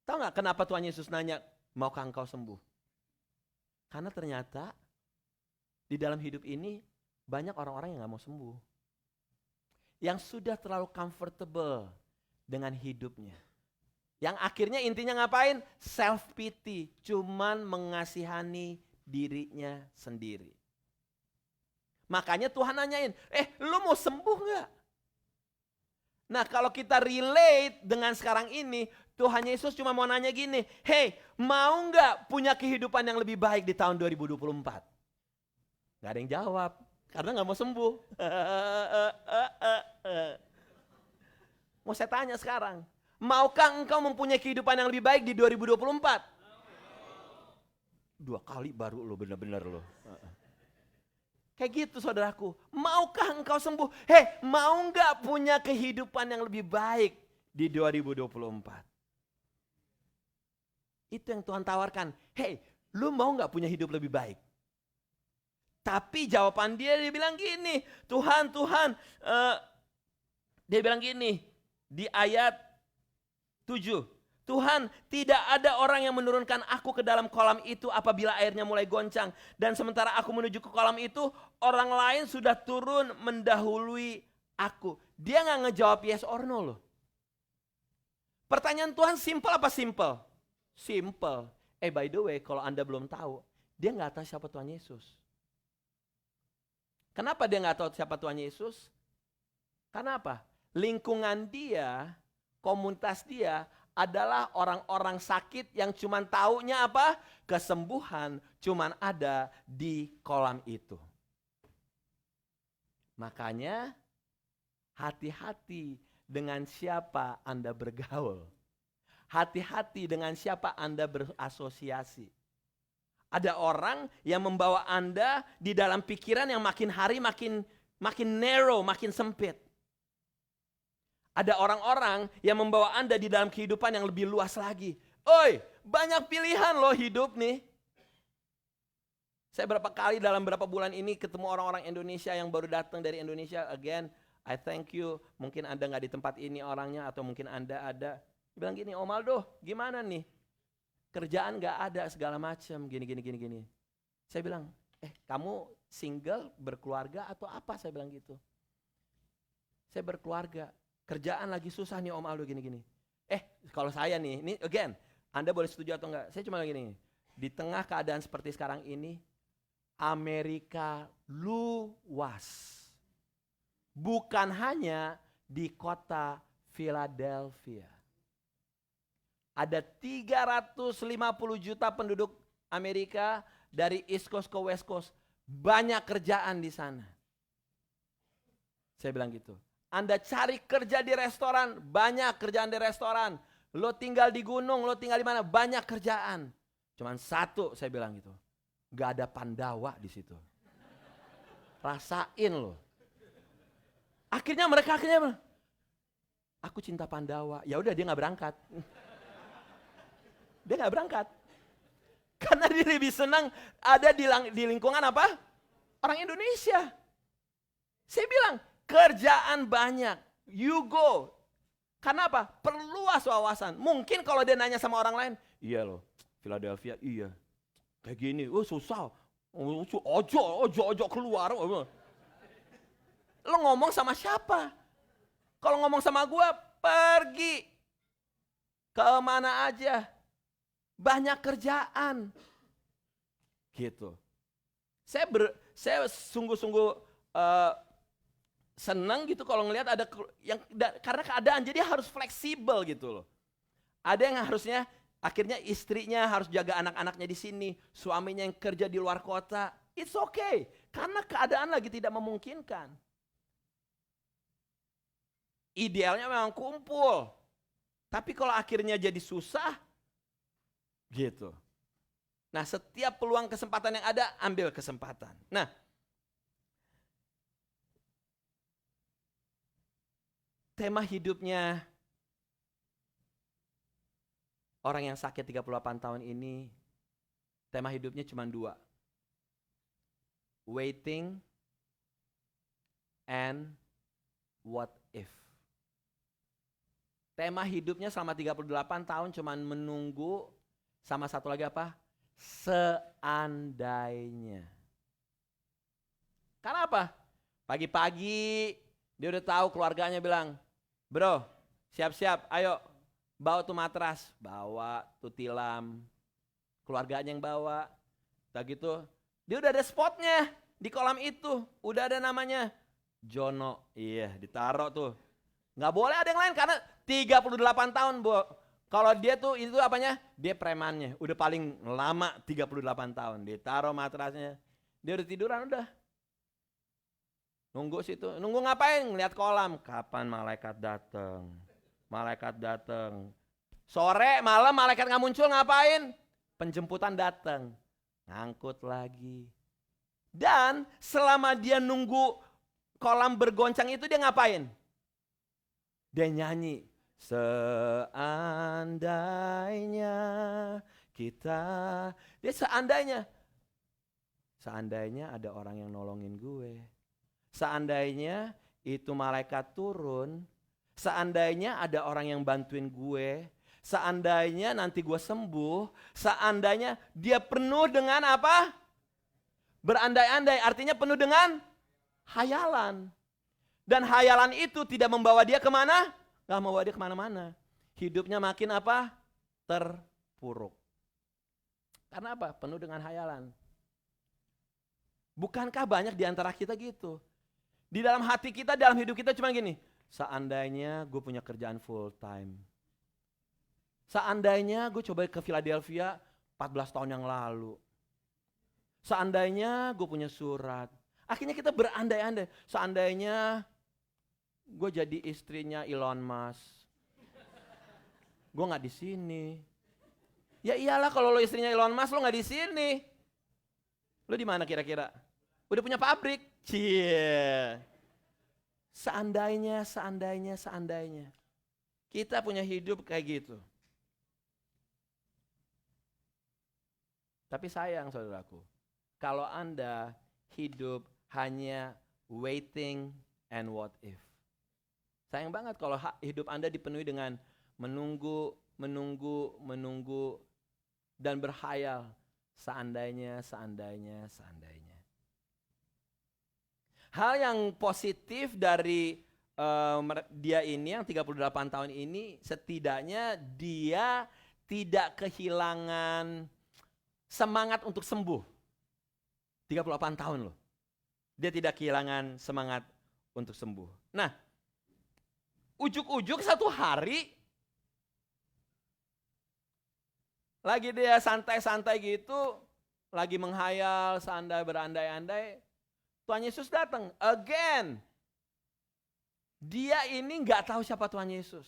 Tahu gak kenapa Tuhan Yesus nanya, maukah engkau sembuh? Karena ternyata di dalam hidup ini banyak orang-orang yang gak mau sembuh. Yang sudah terlalu comfortable dengan hidupnya. Yang akhirnya intinya ngapain? Self pity, cuman mengasihani dirinya sendiri. Makanya Tuhan nanyain, lu mau sembuh gak? Nah kalau kita relate dengan sekarang ini, Tuhan Yesus cuma mau nanya gini, hey mau gak punya kehidupan yang lebih baik di tahun 2024? Gak ada yang jawab, karena gak mau sembuh. Mau saya tanya sekarang, maukah engkau mempunyai kehidupan yang lebih baik di 2024? 2 kali baru lo bener-bener lo. Kayak gitu saudaraku, maukah engkau sembuh? Hei, mau gak punya kehidupan yang lebih baik di 2024? Itu yang Tuhan tawarkan. Hei, lu mau gak punya hidup lebih baik? Tapi jawaban dia bilang gini, Tuhan, dia bilang gini di ayat 7. Tuhan, tidak ada orang yang menurunkan aku ke dalam kolam itu apabila airnya mulai goncang. Dan sementara aku menuju ke kolam itu, orang lain sudah turun mendahului aku. Dia gak ngejawab yes or no loh. Pertanyaan Tuhan simple apa simple? Simple. By the way, kalau Anda belum tahu, dia gak tahu siapa Tuhan Yesus. Kenapa dia gak tahu siapa Tuhan Yesus? Karena apa? Lingkungan dia, komunitas dia, adalah orang-orang sakit yang cuman taunya apa? Kesembuhan cuman ada di kolam itu. Makanya hati-hati dengan siapa Anda bergaul. Hati-hati dengan siapa Anda berasosiasi. Ada orang yang membawa Anda di dalam pikiran yang makin hari makin narrow, makin sempit. Ada orang-orang yang membawa Anda di dalam kehidupan yang lebih luas lagi. Oi, banyak pilihan loh hidup nih. Saya berapa kali dalam berapa bulan ini ketemu orang-orang Indonesia yang baru datang dari Indonesia. Again, I thank you. Mungkin Anda gak di tempat ini orangnya atau mungkin Anda ada. Dia bilang gini, Om Aldo gimana nih? Kerjaan gak ada segala macam gini. Saya bilang, kamu single, berkeluarga atau apa? Saya bilang gitu. Saya berkeluarga. Kerjaan lagi susah nih Om Aldo gini. Kalau saya nih, ini again, Anda boleh setuju atau enggak. Saya cuma gini, di tengah keadaan seperti sekarang ini, Amerika luas. Bukan hanya di kota Philadelphia. Ada 350 juta penduduk Amerika dari East Coast ke West Coast. Banyak kerjaan di sana. Saya bilang gitu. Anda cari kerja di restoran, banyak kerjaan di restoran. Lo tinggal di gunung, lo tinggal di mana, banyak kerjaan. Cuman satu saya bilang gitu. Gak ada Pandawa di situ. Rasain lo. Akhirnya mereka bilang, aku cinta Pandawa. Ya udah dia nggak berangkat. Dia nggak berangkat. Karena dia lebih senang ada di lingkungan apa? Orang Indonesia. Saya bilang, kerjaan banyak. You go. Karena apa? Perluas wawasan. Mungkin kalau dia nanya sama orang lain, iya loh, Philadelphia, iya. Kayak gini, susah. Ojo keluar. Lo ngomong sama siapa? Kalau ngomong sama gua, pergi. Kemana aja. Banyak kerjaan. Gitu. Saya sungguh-sungguh senang gitu kalau ngelihat ada yang karena keadaan, jadi harus fleksibel gitu loh. Ada yang harusnya akhirnya istrinya harus jaga anak-anaknya di sini, suaminya yang kerja di luar kota. It's okay, karena keadaan lagi tidak memungkinkan. Idealnya memang kumpul, tapi kalau akhirnya jadi susah, gitu. Nah, setiap peluang kesempatan yang ada, ambil kesempatan. Nah, tema hidupnya orang yang sakit 38 tahun ini, tema hidupnya cuma 2. Waiting and what if. Tema hidupnya selama 38 tahun cuma menunggu, sama satu lagi apa? Seandainya. Karena apa? Pagi-pagi dia udah tahu, keluarganya bilang, bro, siap-siap, ayo bawa tuh matras, bawa tuh tilam, keluarganya yang bawa. Tak gitu, dia udah ada spotnya di kolam itu, udah ada namanya Jono, iya ditaruh tuh. Nggak boleh ada yang lain karena 38 tahun, Bu. Kalau dia tuh itu apanya? Dia premannya, udah paling lama 38 tahun. Ditaruh matrasnya, dia udah tiduran udah. Nunggu situ, nunggu ngapain? Ngeliat kolam, kapan malaikat datang? Malaikat datang. Sore, malam malaikat nggak muncul, ngapain? Penjemputan datang, ngangkut lagi. Dan selama dia nunggu kolam bergoncang itu dia ngapain? Dia nyanyi. Seandainya kita, dia seandainya ada orang yang nolongin gue. Seandainya itu malaikat turun, seandainya ada orang yang bantuin gue, seandainya nanti gue sembuh, seandainya dia penuh dengan apa? Berandai-andai, artinya penuh dengan hayalan. Dan hayalan itu tidak membawa dia kemana? Gak membawa dia kemana-mana. Hidupnya makin apa? Terpuruk. Karena apa? Penuh dengan hayalan. Bukankah banyak di antara kita gitu? Di dalam hati kita, dalam hidup kita cuma gini, seandainya gue punya kerjaan full time. Seandainya gue coba ke Philadelphia 14 tahun yang lalu. Seandainya gue punya surat. Akhirnya kita berandai-andai. Seandainya gue jadi istrinya Elon Musk. Gue nggak di sini. Ya iyalah kalau lo istrinya Elon Musk lo nggak di sini. Lo di mana kira-kira? Udah punya pabrik. Cie. Seandainya. Kita punya hidup kayak gitu. Tapi sayang saudaraku, kalau Anda hidup hanya waiting and what if. Sayang banget kalau hidup Anda dipenuhi dengan menunggu, dan berhayal. Seandainya. Hal yang positif dari dia ini yang 38 tahun ini, setidaknya dia tidak kehilangan semangat untuk sembuh. 38 tahun loh. Dia tidak kehilangan semangat untuk sembuh. Nah, Ujuk-ujuk satu hari, lagi dia santai-santai gitu, lagi menghayal, berandai-andai, Tuhan Yesus datang again. Dia ini nggak tahu siapa Tuhan Yesus.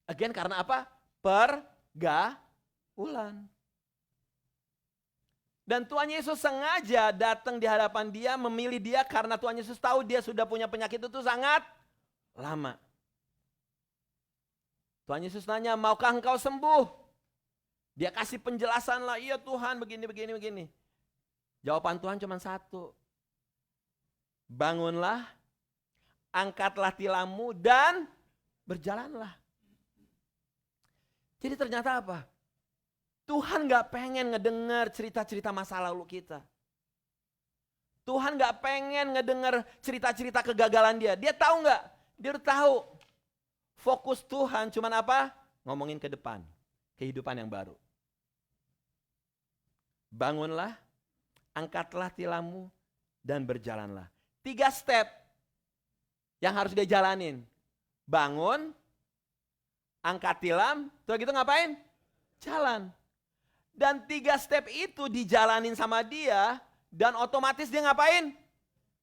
Again karena apa? Pergaulan. Dan Tuhan Yesus sengaja datang di hadapan dia, memilih dia karena Tuhan Yesus tahu dia sudah punya penyakit itu sangat lama. Tuhan Yesus nanya, maukah engkau sembuh? Dia kasih penjelasan lah, iya Tuhan begini. Jawaban Tuhan cuma satu. Bangunlah, angkatlah tilammu dan berjalanlah. Jadi ternyata apa? Tuhan gak pengen ngedengar cerita-cerita masa lalu kita. Tuhan gak pengen ngedengar cerita-cerita kegagalan dia. Dia tahu gak? Dia udah tahu. Fokus Tuhan cuman apa? Ngomongin ke depan. Kehidupan yang baru. Bangunlah, angkatlah tilammu, dan berjalanlah. 3 step yang harus dia jalanin. Bangun, angkat tilam, terus gitu ngapain? Jalan. Dan 3 step itu dijalanin sama dia, dan otomatis dia ngapain?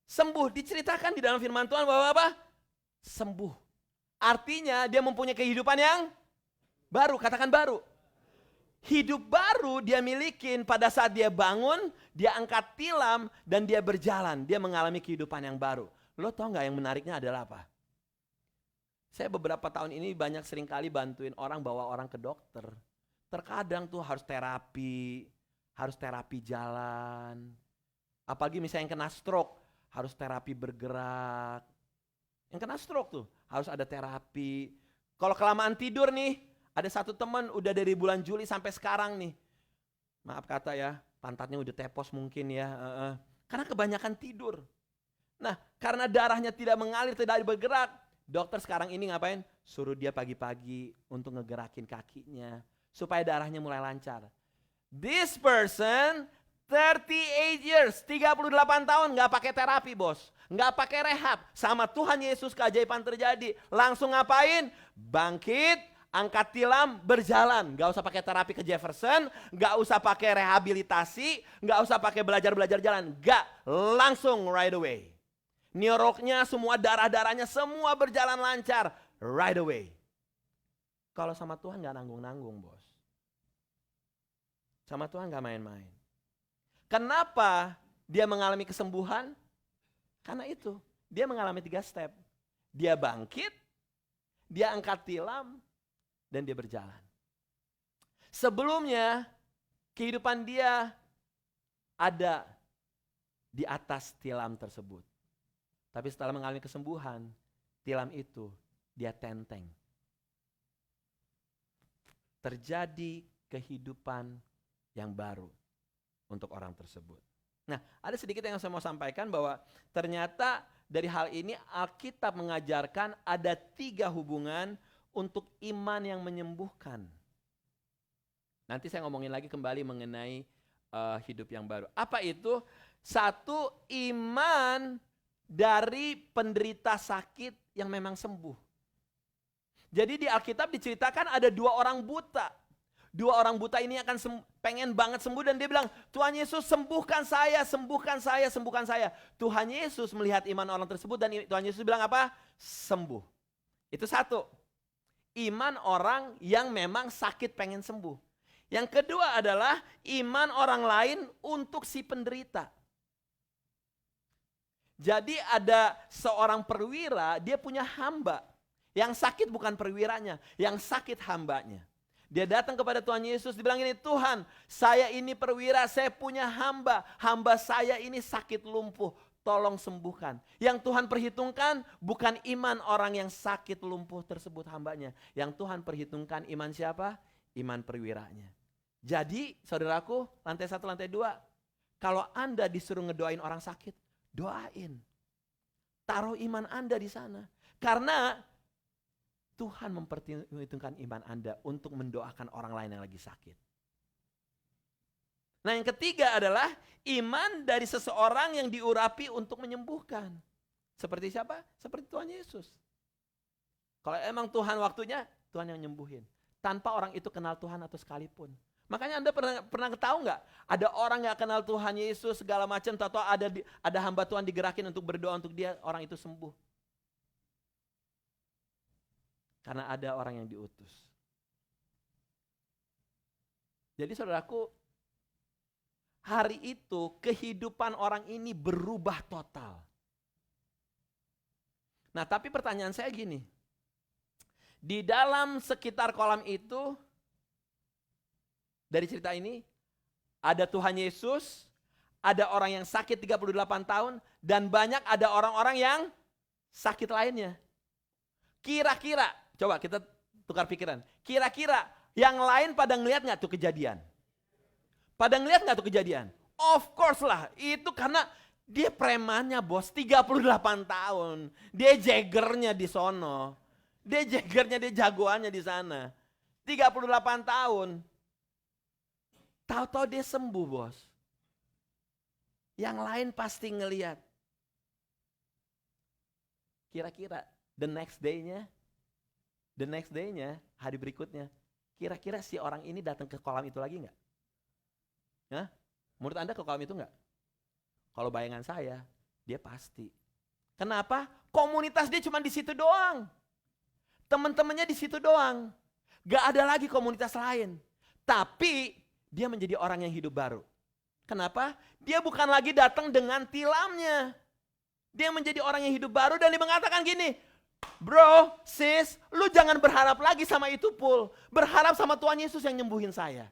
Sembuh. Diceritakan di dalam firman Tuhan bahwa apa? Sembuh. Artinya dia mempunyai kehidupan yang baru, katakan baru. Hidup baru dia milikin pada saat dia bangun, dia angkat tilam, dan dia berjalan. Dia mengalami kehidupan yang baru. Lo tau gak yang menariknya adalah apa? Saya beberapa tahun ini banyak seringkali bantuin orang bawa orang ke dokter. Terkadang tuh harus terapi jalan. Apalagi misalnya yang kena stroke, harus terapi bergerak. Yang kena stroke tuh harus ada terapi. Kalau kelamaan tidur nih, ada satu teman udah dari bulan Juli sampai sekarang nih. Maaf kata ya, pantatnya udah tepos mungkin ya. Karena kebanyakan tidur. Nah, karena darahnya tidak mengalir, tidak bergerak, dokter sekarang ini ngapain? Suruh dia pagi-pagi untuk ngegerakin kakinya supaya darahnya mulai lancar. This person 38 years, 38 tahun gak pakai terapi bos. Gak pakai rehab. Sama Tuhan Yesus keajaiban terjadi. Langsung ngapain? Bangkit, angkat tilam, berjalan. Gak usah pakai terapi ke Jefferson, gak usah pakai rehabilitasi, gak usah pakai belajar jalan. Gak, langsung right away. Neuroknya, semua darah-darahnya, semua berjalan lancar right away. Kalau sama Tuhan gak nanggung-nanggung bos. Sama Tuhan gak main-main. Kenapa dia mengalami kesembuhan? Karena itu, dia mengalami 3 step. Dia bangkit, dia angkat tilam, dan dia berjalan. Sebelumnya, kehidupan dia ada di atas tilam tersebut. Tapi setelah mengalami kesembuhan, tilam itu dia tenteng. Terjadi kehidupan yang baru untuk orang tersebut. Nah, ada sedikit yang saya mau sampaikan bahwa ternyata dari hal ini Alkitab mengajarkan ada 3 hubungan untuk iman yang menyembuhkan. Nanti saya ngomongin lagi kembali mengenai hidup yang baru. Apa itu? 1, iman dari penderita sakit yang memang sembuh. Jadi di Alkitab diceritakan ada 2 orang buta. 2 orang buta ini akan pengen banget sembuh dan dia bilang, Tuhan Yesus sembuhkan saya, sembuhkan saya, sembuhkan saya. Tuhan Yesus melihat iman orang tersebut dan Tuhan Yesus bilang apa? Sembuh. Itu 1. Iman orang yang memang sakit pengen sembuh. Yang kedua adalah iman orang lain untuk si penderita. Jadi ada seorang perwira, dia punya hamba. Yang sakit bukan perwiranya, yang sakit hambanya. Dia datang kepada Tuhan Yesus, dibilang ini, Tuhan, saya ini perwira, saya punya hamba. Hamba saya ini sakit lumpuh, tolong sembuhkan. Yang Tuhan perhitungkan bukan iman orang yang sakit lumpuh tersebut hambanya. Yang Tuhan perhitungkan iman siapa? Iman perwiranya. Jadi saudaraku, lantai 1, lantai 2, kalau Anda disuruh ngedoain orang sakit, doain. Taruh iman Anda di sana. Karena Tuhan memperhitungkan iman Anda untuk mendoakan orang lain yang lagi sakit. Nah yang ketiga adalah iman dari seseorang yang diurapi untuk menyembuhkan. Seperti siapa? Seperti Tuhan Yesus. Kalau emang Tuhan waktunya, Tuhan yang nyembuhin. Tanpa orang itu kenal Tuhan atau sekalipun. Makanya Anda pernah tahu nggak? Ada orang yang kenal Tuhan Yesus segala macam, atau ada hamba Tuhan digerakin untuk berdoa untuk dia, orang itu sembuh. Karena ada orang yang diutus. Jadi saudaraku, hari itu kehidupan orang ini berubah total. Nah, tapi pertanyaan saya gini. Di dalam sekitar kolam itu, dari cerita ini, ada Tuhan Yesus, ada orang yang sakit 38 tahun, dan banyak ada orang-orang yang sakit lainnya. Kira-kira, coba kita tukar pikiran. Kira-kira yang lain pada ngeliat gak tuh kejadian? Pada ngeliat gak tuh kejadian? Of course lah, itu karena dia premannya bos, 38 tahun. Dia jaggernya di sono. Dia jaggernya, dia jagoannya di sana. 38 tahun. Tahu-tahu dia sembuh bos. Yang lain pasti ngeliat. Kira-kira the next day-nya, hari berikutnya, kira-kira si orang ini datang ke kolam itu lagi nggak? Hah? Menurut Anda ke kolam itu nggak? Kalau bayangan saya, dia pasti. Kenapa? Komunitas dia cuma di situ doang. Teman-temannya di situ doang. Gak ada lagi komunitas lain. Tapi dia menjadi orang yang hidup baru. Kenapa? Dia bukan lagi datang dengan tilamnya. Dia menjadi orang yang hidup baru dan dia mengatakan gini, bro, sis, lu jangan berharap lagi sama itu Pul. Berharap sama Tuhan Yesus yang nyembuhin saya.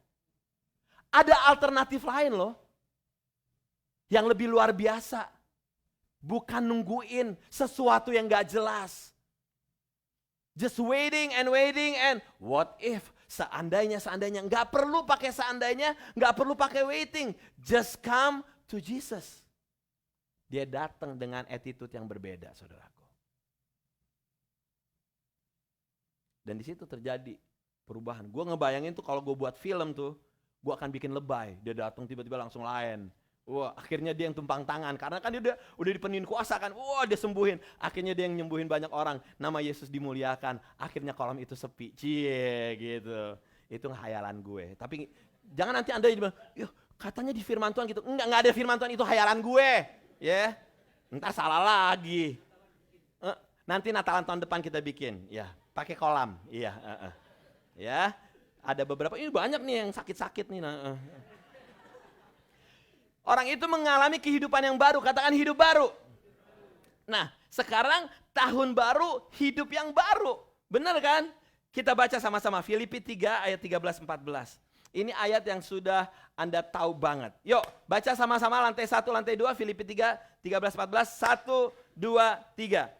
Ada alternatif lain loh. Yang lebih luar biasa. Bukan nungguin sesuatu yang gak jelas. Just waiting and what if? Seandainya, nggak perlu pakai seandainya, nggak perlu pakai waiting. Just come to Jesus. Dia datang dengan attitude yang berbeda, saudaraku. Dan di situ terjadi perubahan. Gue ngebayangin tuh kalau gue buat film tuh, gue akan bikin lebay. Dia datang tiba-tiba langsung lain. Wah, akhirnya dia yang tumpang tangan karena kan dia udah dipenuhin kuasa kan. Wah, dia sembuhin. Akhirnya dia yang nyembuhin banyak orang. Nama Yesus dimuliakan. Akhirnya kolam itu sepi. Cie gitu. Itu khayalan gue. Tapi jangan nanti Anda bilang, "Yuk, katanya di firman Tuhan gitu." Enggak ada firman Tuhan, itu khayalan gue. Ya. Entar salah lagi. Nanti Natalan tahun depan kita bikin, ya, pakai kolam. Iya, ya. Ada beberapa, ini banyak nih yang sakit-sakit nih. Orang itu mengalami kehidupan yang baru, katakan hidup baru. Nah, sekarang tahun baru, hidup yang baru. Benar kan? Kita baca sama-sama Filipi 3 ayat 13-14. Ini ayat yang sudah Anda tahu banget. Yuk, baca sama-sama lantai 1, lantai 2, Filipi 3, 13-14, 1, 2, 3.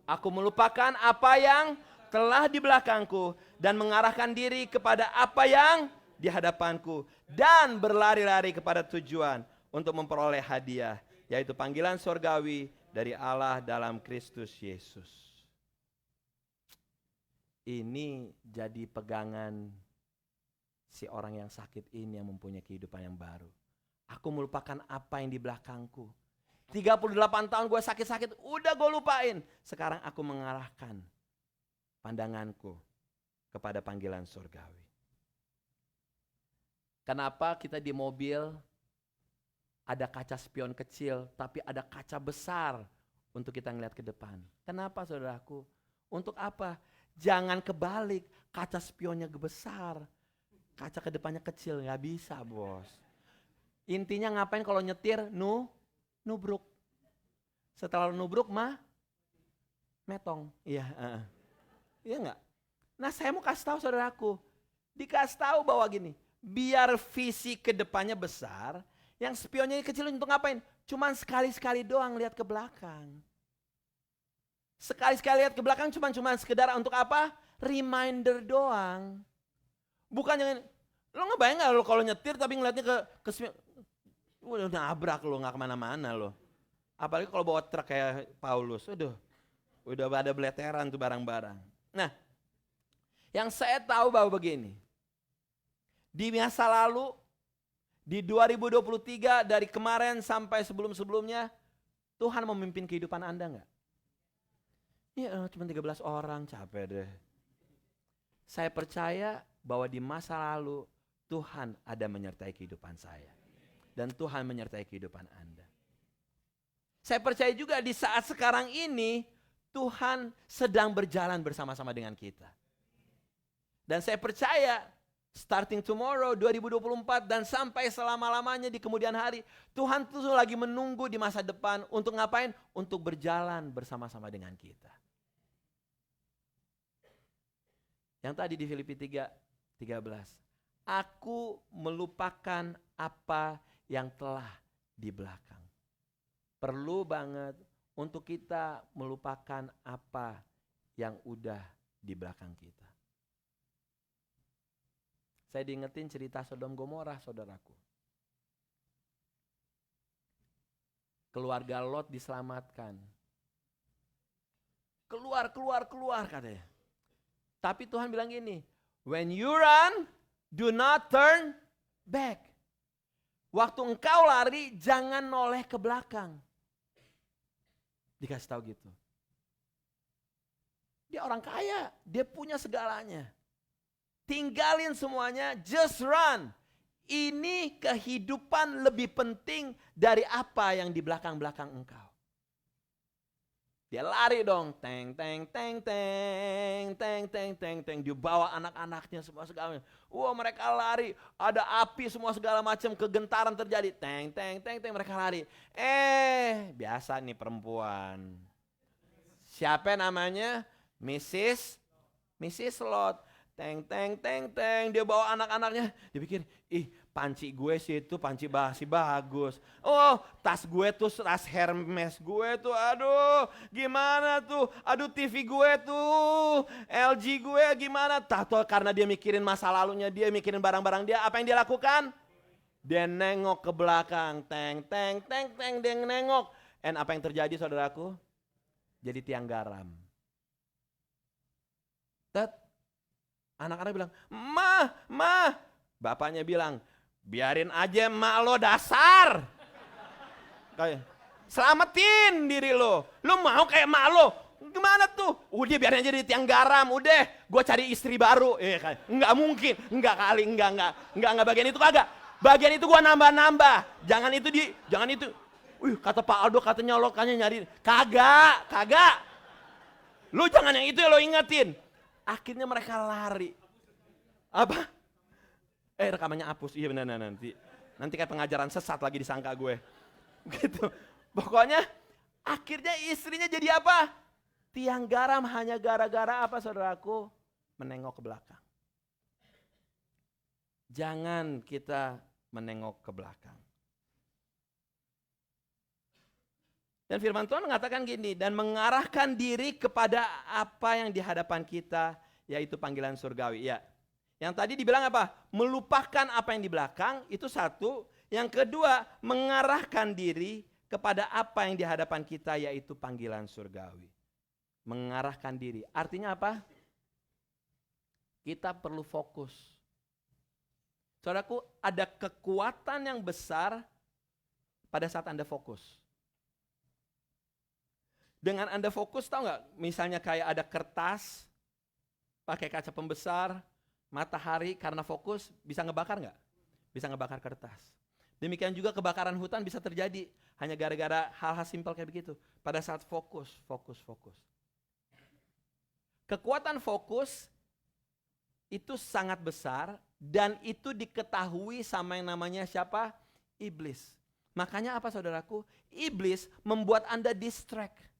Aku melupakan apa yang telah di belakangku dan mengarahkan diri kepada apa yang di hadapanku dan berlari-lari kepada tujuan untuk memperoleh hadiah, yaitu panggilan surgawi dari Allah dalam Kristus Yesus. Ini jadi pegangan si orang yang sakit ini yang mempunyai kehidupan yang baru. Aku melupakan apa yang di belakangku. 38 tahun gue sakit-sakit, udah gue lupain. Sekarang aku mengarahkan pandanganku kepada panggilan surgawi. Kenapa kita di mobil ada kaca spion kecil, tapi ada kaca besar untuk kita ngeliat ke depan? Kenapa saudaraku? Untuk apa? Jangan kebalik, kaca spionnya besar, kaca ke depannya kecil, nggak bisa bos. Intinya ngapain kalau nyetir? Nubruk. Setelah nubruk metong. Iya, iya enggak? Nah, saya mau kasih tahu saudaraku. Dikasih tahu bahwa gini, biar visi ke depannya besar, yang spionnya kecil untuk ngapain? Cuman sekali-sekali doang lihat ke belakang. Sekali-sekali lihat ke belakang cuman sekedar untuk apa? Reminder doang. Bukan yang lo ngebayang gak lo kalau nyetir tapi ngeliatnya ke spion, udah nabrak lo, gak kemana-mana lo. Apalagi kalau bawa truk kayak Paulus, udah ada beleteran tuh barang-barang. Nah, yang saya tahu bahwa begini, di masa lalu Di 2023 dari kemarin sampai sebelum-sebelumnya, Tuhan memimpin kehidupan Anda enggak? Iya, cuma 13 orang, capek deh. Saya percaya bahwa di masa lalu Tuhan ada menyertai kehidupan saya. Dan Tuhan menyertai kehidupan Anda. Saya percaya juga di saat sekarang ini Tuhan sedang berjalan bersama-sama dengan kita. Dan saya percaya starting tomorrow 2024 dan sampai selama-lamanya di kemudian hari, Tuhan tuh lagi menunggu di masa depan untuk ngapain? Untuk berjalan bersama-sama dengan kita. Yang tadi di Filipi 3:13. Aku melupakan apa yang telah di belakang. Perlu banget untuk kita melupakan apa yang udah di belakang kita. Saya diingetin cerita Sodom Gomora, saudaraku. Keluarga Lot diselamatkan. Keluar katanya. Tapi Tuhan bilang gini, when you run, do not turn back. Waktu engkau lari, jangan noleh ke belakang. Dikasih tahu gitu. Dia orang kaya, dia punya segalanya. Tinggalin semuanya, just run. Ini kehidupan lebih penting dari apa yang di belakang-belakang engkau. Dia lari dong, teng. Dia bawa anak-anaknya semua segalanya. Wah, mereka lari, ada api semua segala macam, kegentaran terjadi. Teng, mereka lari. Biasa nih perempuan. Siapa namanya? Mrs. Lot. Teng. Dia bawa anak-anaknya. Dia pikir, panci gue sih itu panci bagus. Oh, tas gue tuh tas Hermes gue tuh. Aduh, gimana tuh? Aduh, TV gue tuh, LG gue gimana? Tahu karena dia mikirin masa lalunya, dia mikirin barang-barang dia. Apa yang dia lakukan? Dia nengok ke belakang. Teng. Dia nengok. And apa yang terjadi, saudaraku? Jadi tiang garam. Anak-anak bilang, Ma. Bapaknya bilang, biarin aja emak lo dasar. Selamatin diri lo. Lo mau kayak emak lo. Gimana tuh? Udah biarin aja di tiang garam. Udah, gue cari istri baru. Enggak mungkin. Enggak kali. Enggak bagian itu kagak. Bagian itu gue nambah. Jangan itu. Kata Pak Aldo katanya lo nyari. Kagak. Lo jangan yang itu ya lo ingetin. Akhirnya mereka lari. Apa? Rekamannya hapus. Iya benar nanti kayak pengajaran sesat lagi disangka gue. Gitu. Pokoknya akhirnya istrinya jadi apa? Tiang garam hanya gara-gara apa, saudaraku? Menengok ke belakang. Jangan kita menengok ke belakang. Dan firman Tuhan mengatakan gini, dan mengarahkan diri kepada apa yang di hadapan kita, yaitu panggilan surgawi. Ya. Yang tadi dibilang apa? Melupakan apa yang di belakang, itu satu. Yang kedua, mengarahkan diri kepada apa yang di hadapan kita, yaitu panggilan surgawi. Mengarahkan diri. Artinya apa? Kita perlu fokus. Saudaraku, ada kekuatan yang besar pada saat Anda fokus. Dengan Anda fokus, tahu nggak? Misalnya kayak ada kertas, pakai kaca pembesar, matahari karena fokus bisa ngebakar nggak? Bisa ngebakar kertas. Demikian juga kebakaran hutan bisa terjadi hanya gara-gara hal-hal simpel kayak begitu. Pada saat fokus. Kekuatan fokus itu sangat besar dan itu diketahui sama yang namanya siapa? Iblis. Makanya apa, saudaraku? Iblis membuat Anda distract.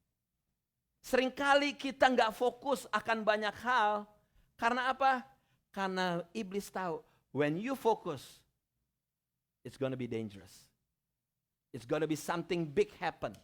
Seringkali kita nggak fokus akan banyak hal. Karena apa? Karena iblis tahu, when you focus, it's gonna be dangerous. It's gonna be something big happen.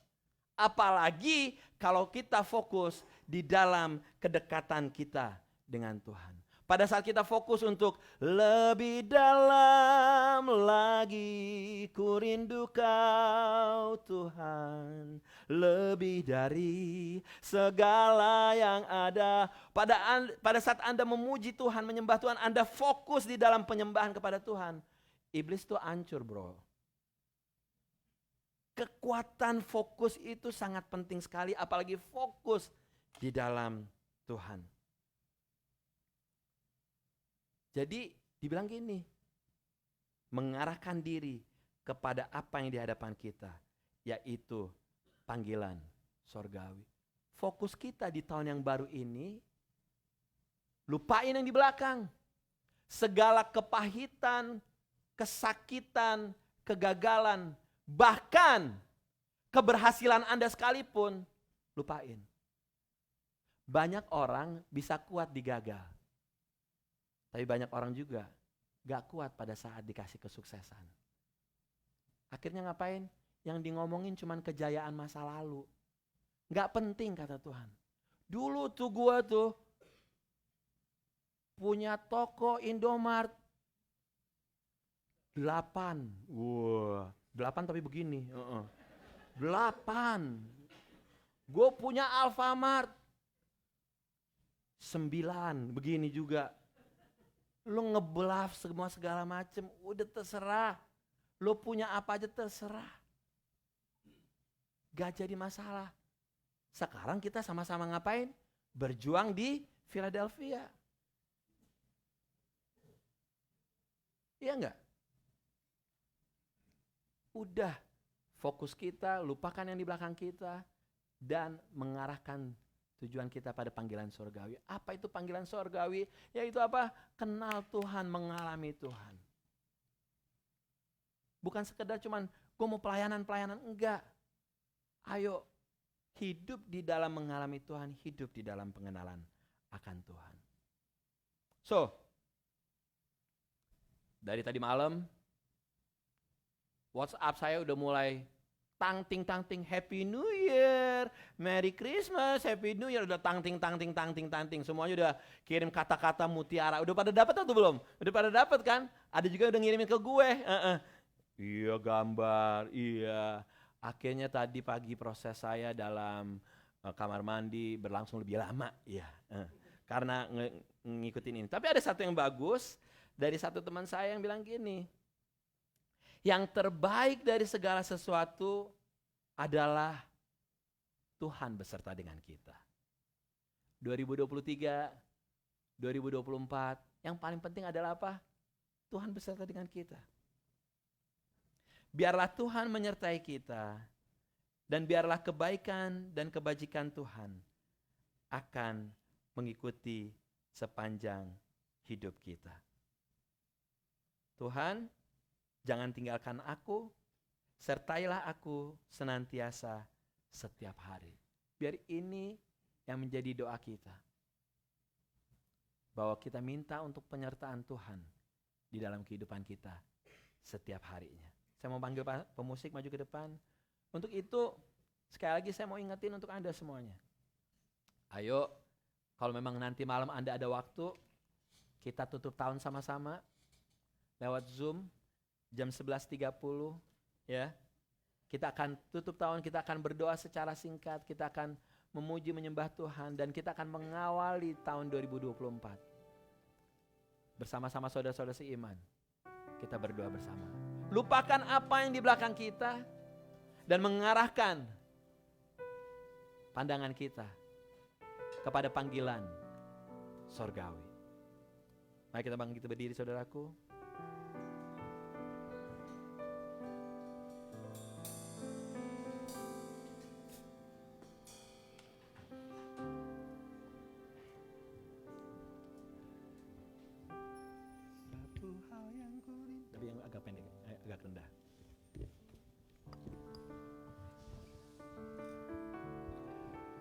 Apalagi kalau kita fokus di dalam kedekatan kita dengan Tuhan. Pada saat kita fokus untuk lebih dalam lagi, ku rindu Kau Tuhan, lebih dari segala yang ada. Pada saat Anda memuji Tuhan, menyembah Tuhan, Anda fokus di dalam penyembahan kepada Tuhan. iblis tuh hancur bro. Kekuatan fokus itu sangat penting sekali, apalagi fokus di dalam Tuhan. Jadi dibilang gini, mengarahkan diri kepada apa yang di hadapan kita, yaitu panggilan sorgawi. Fokus kita di tahun yang baru ini, lupain yang di belakang. Segala kepahitan, kesakitan, kegagalan, bahkan keberhasilan Anda sekalipun, lupain. Banyak orang bisa kuat di gagal. Tapi banyak orang juga gak kuat pada saat dikasih kesuksesan. Akhirnya ngapain? Yang di ngomongin cuman kejayaan masa lalu. Gak penting kata Tuhan. Dulu tuh gua tuh punya toko Indomart 8. Wah, 8 tapi begini. 8. Gue punya Alfamart 9. Begini juga. Lo ngebluff semua segala macem. Udah terserah. Lo punya apa aja terserah. Gak jadi masalah. Sekarang kita sama-sama ngapain? Berjuang di Philadelphia. Iya enggak? Udah, fokus kita, lupakan yang di belakang kita, dan mengarahkan tujuan kita pada panggilan surgawi. Apa itu panggilan surgawi? Yaitu apa? Kenal Tuhan, mengalami Tuhan. Bukan sekedar cuman, gue mau pelayanan, enggak. Ayo, hidup di dalam mengalami Tuhan, hidup di dalam pengenalan akan Tuhan. So, dari tadi malam, WhatsApp saya udah mulai tangting, Happy New Year, Merry Christmas, Happy New Year, udah tangting. Semuanya udah kirim kata-kata mutiara. Udah pada dapat atau belum? Udah pada dapat kan? Ada juga udah ngirimin ke gue. Iya gambar, iya. Akhirnya tadi pagi proses saya dalam kamar mandi berlangsung lebih lama, iya. Karena ngikutin ini. Tapi ada satu yang bagus dari satu teman saya yang bilang gini. Yang terbaik dari segala sesuatu adalah Tuhan beserta dengan kita. 2023, 2024, yang paling penting adalah apa? Tuhan beserta dengan kita. Biarlah Tuhan menyertai kita, dan biarlah kebaikan dan kebajikan Tuhan akan mengikuti sepanjang hidup kita. Tuhan, jangan tinggalkan aku, sertailah aku senantiasa setiap hari. Biar ini yang menjadi doa kita. Bahwa kita minta untuk penyertaan Tuhan di dalam kehidupan kita setiap harinya. Saya mau panggil pemusik maju ke depan. Untuk itu, sekali lagi saya mau ingetin untuk Anda semuanya. Ayo, kalau memang nanti malam Anda ada waktu, kita tutup tahun sama-sama lewat Zoom. Jam 11.30 ya. Kita akan tutup tahun, kita akan berdoa secara singkat, kita akan memuji menyembah Tuhan dan kita akan mengawali tahun 2024. Bersama-sama saudara-saudara seiman. Kita berdoa bersama. Lupakan apa yang di belakang kita dan mengarahkan pandangan kita kepada panggilan sorgawi. Mari kita bangkit berdiri saudaraku. Tapi yang agak pendek, agak rendah.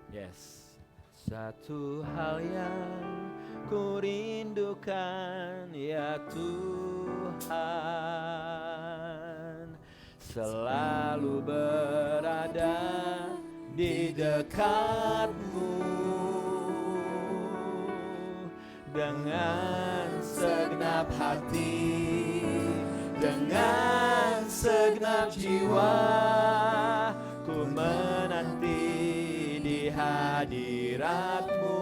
Yes. Satu hal yang ku rindukan ya Tuhan, selalu berada di dekatmu dengan segenap hati, dengan segenap jiwa, ku menanti di hadiratmu.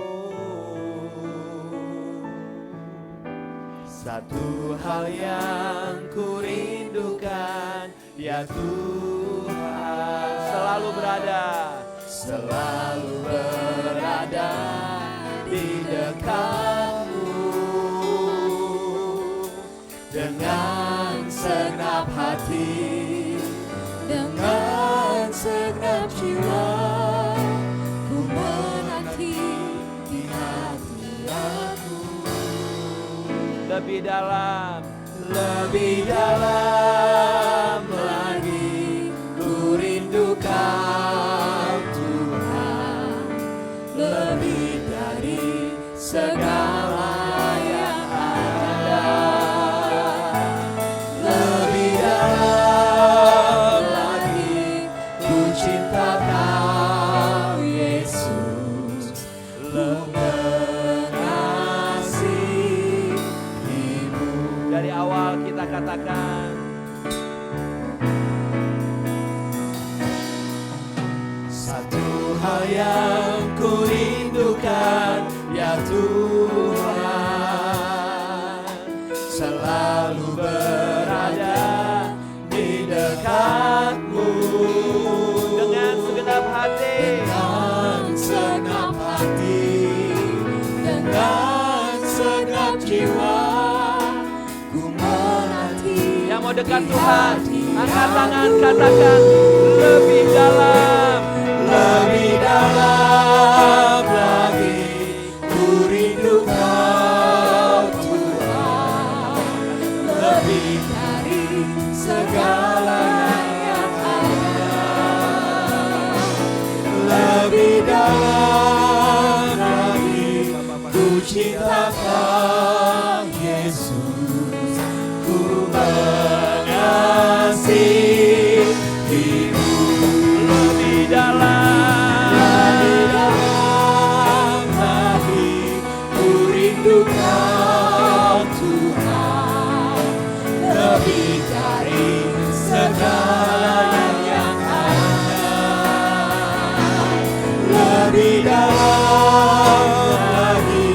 Satu hal yang ku rindukan, ya Tuhan, Selalu berada di dekatmu dengan segenap hati, dengan segenap jiwa, ku menanti di hati aku. lebih dalam lagi ku rindukan Tuhan, lebih dari segala yang ada, lebih dalam lagi ku cinta Kau Yesus, mengasihimu. dari awal kita katakan, Satu hal yang ku rindukan, ya Tuhan, selalu berada di dekatmu dengan segenap hati, dengan segenap hati, dengan segenap jiwa, ku menanti. yang mau dekat Tuhan, angkat tangan, katakan lebih dalam lagi ku rindu Kau Tuhan, lebih dari segala yang ada, lebih dalam lagi ku cinta Kau Yesus, ku mengasihimu. lebih dalam lagi ku rindu Kau Tuhan, lebih dari segala yang ada, lebih dalam lagi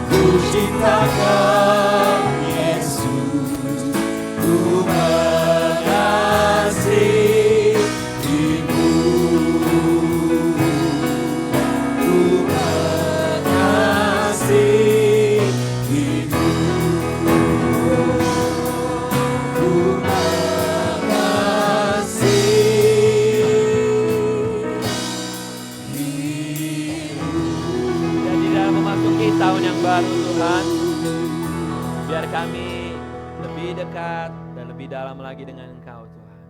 ku cinta Kau Yesus, ku mengasihimu, ku mengasihimu, ku mengasihimu. dan di dalam memasuki tahun yang baru Tuhan, biar kami lebih dekat dan lebih dalam lagi dengan Engkau Tuhan.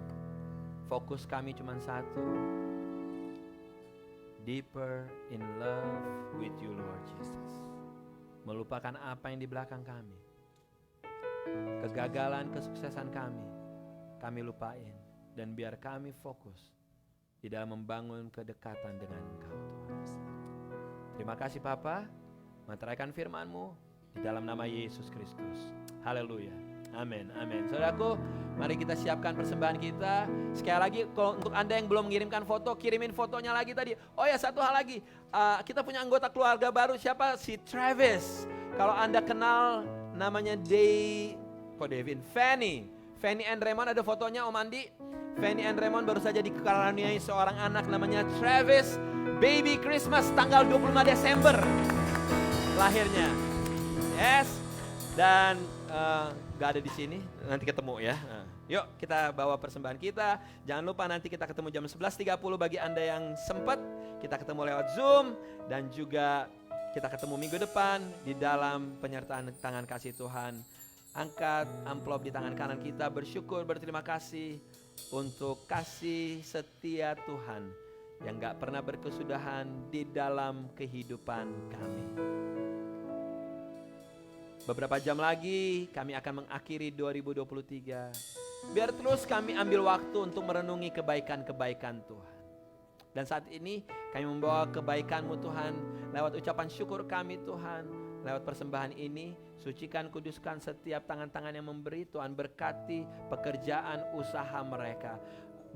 Fokus kami cuma satu, deeper in love with you Lord Jesus. Melupakan apa yang di belakang kami, kegagalan, kesuksesan kami lupain. Dan biar kami fokus di dalam membangun kedekatan dengan Engkau Tuhan. Terima kasih Papa, meteraikan firman-Mu di dalam nama Yesus Kristus. Haleluya. Amin, amin. Saudaraku, mari kita siapkan persembahan kita. Sekali lagi, kalau untuk Anda yang belum mengirimkan foto, kirimin fotonya lagi tadi. Oh ya, satu hal lagi, kita punya anggota keluarga baru, siapa? Si Travis. Kalau Anda kenal namanya Fanny and Raymond, ada fotonya Om Andi. Fanny and Raymond baru saja dikaruniai seorang anak namanya Travis. Baby Christmas tanggal 25 Desember lahirnya. Yes. Dan gak ada di sini, nanti ketemu ya. Yuk kita bawa persembahan kita. Jangan lupa nanti kita ketemu jam 11.30 bagi Anda yang sempat. Kita ketemu lewat Zoom dan juga kita ketemu minggu depan di dalam penyertaan tangan kasih Tuhan. Angkat amplop di tangan kanan kita, bersyukur, berterima kasih untuk kasih setia Tuhan yang gak pernah berkesudahan di dalam kehidupan kami. Beberapa jam lagi kami akan mengakhiri 2023. Biar terus kami ambil waktu untuk merenungi kebaikan-kebaikan Tuhan. Dan saat ini kami membawa kebaikan-Mu Tuhan lewat ucapan syukur kami Tuhan. Lewat persembahan ini, sucikan, kuduskan setiap tangan-tangan yang memberi. Tuhan berkati pekerjaan usaha mereka.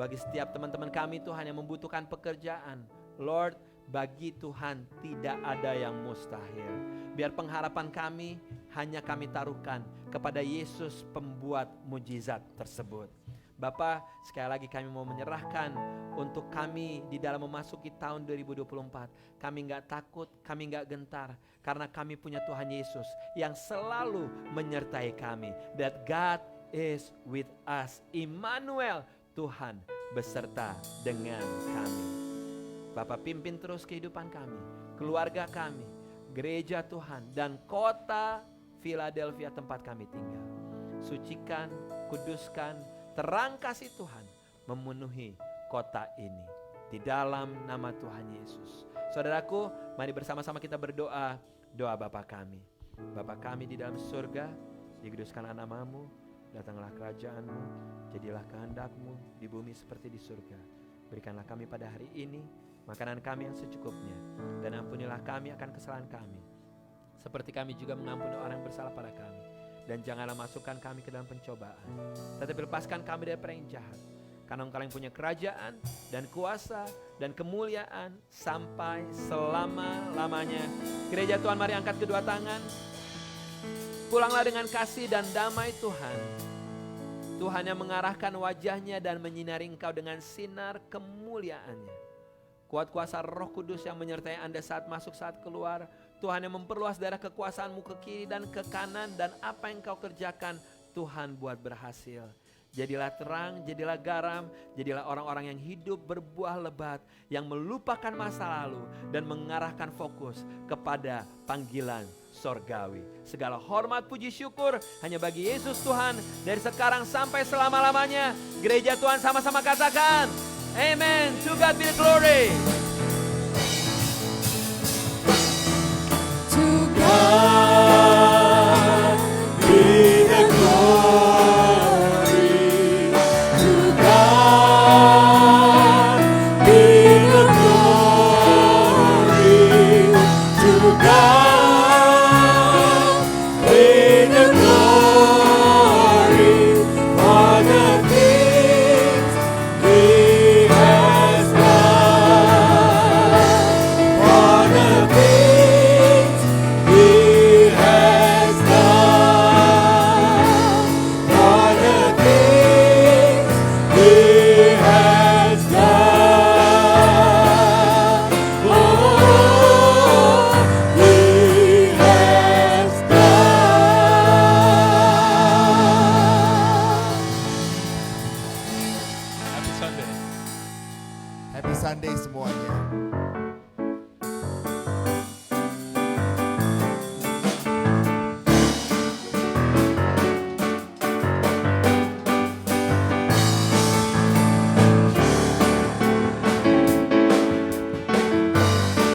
Bagi setiap teman-teman kami Tuhan yang membutuhkan pekerjaan, Lord, Bagi Tuhan tidak ada yang mustahil. Biar pengharapan kami hanya kami taruhkan kepada Yesus pembuat mujizat tersebut. Bapa, sekali lagi kami mau menyerahkan untuk kami di dalam memasuki tahun 2024. Kami gak takut, kami gak gentar. Karena kami punya Tuhan Yesus yang selalu menyertai kami. That God is with us. Immanuel, Tuhan beserta dengan kami. Bapa, pimpin terus kehidupan kami, keluarga kami, gereja Tuhan, dan kota Philadelphia tempat kami tinggal. Sucikan, kuduskan, terang kasih Tuhan memenuhi kota ini. Di dalam nama Tuhan Yesus. Saudaraku, mari bersama-sama kita berdoa. Doa Bapa kami. Bapa kami di dalam surga, dikuduskanlah namamu, datanglah kerajaanmu, jadilah kehendak-Mu di bumi seperti di surga. Berikanlah kami pada hari ini makanan kami yang secukupnya, dan ampunilah kami akan kesalahan kami, seperti kami juga mengampuni orang yang bersalah pada kami. Dan janganlah masukkan kami ke dalam pencobaan, tetapi lepaskan kami dari yang jahat. Karena Engkau yang punya kerajaan dan kuasa dan kemuliaan sampai selama-lamanya. Gereja Tuhan, mari angkat kedua tangan. Pulanglah dengan kasih dan damai Tuhan. Tuhan yang mengarahkan wajahnya dan menyinari engkau dengan sinar kemuliaannya. Kuat kuasa Roh Kudus yang menyertai Anda saat masuk, saat keluar. Tuhan yang memperluas daerah kekuasaanmu ke kiri dan ke kanan. Dan apa yang kau kerjakan, Tuhan buat berhasil. Jadilah terang, jadilah garam, jadilah orang-orang yang hidup berbuah lebat, yang melupakan masa lalu dan mengarahkan fokus kepada panggilan sorgawi. Segala hormat, puji, syukur hanya bagi Yesus Tuhan dari sekarang sampai selama-lamanya. Gereja Tuhan sama-sama katakan, Amen. To God be the glory. To God be the glory. To God be the glory. To God be the glory for the things He has done. For the things He has done. For the things He has done. Oh, He has done. Happy Sunday. Happy Sunday semuanya.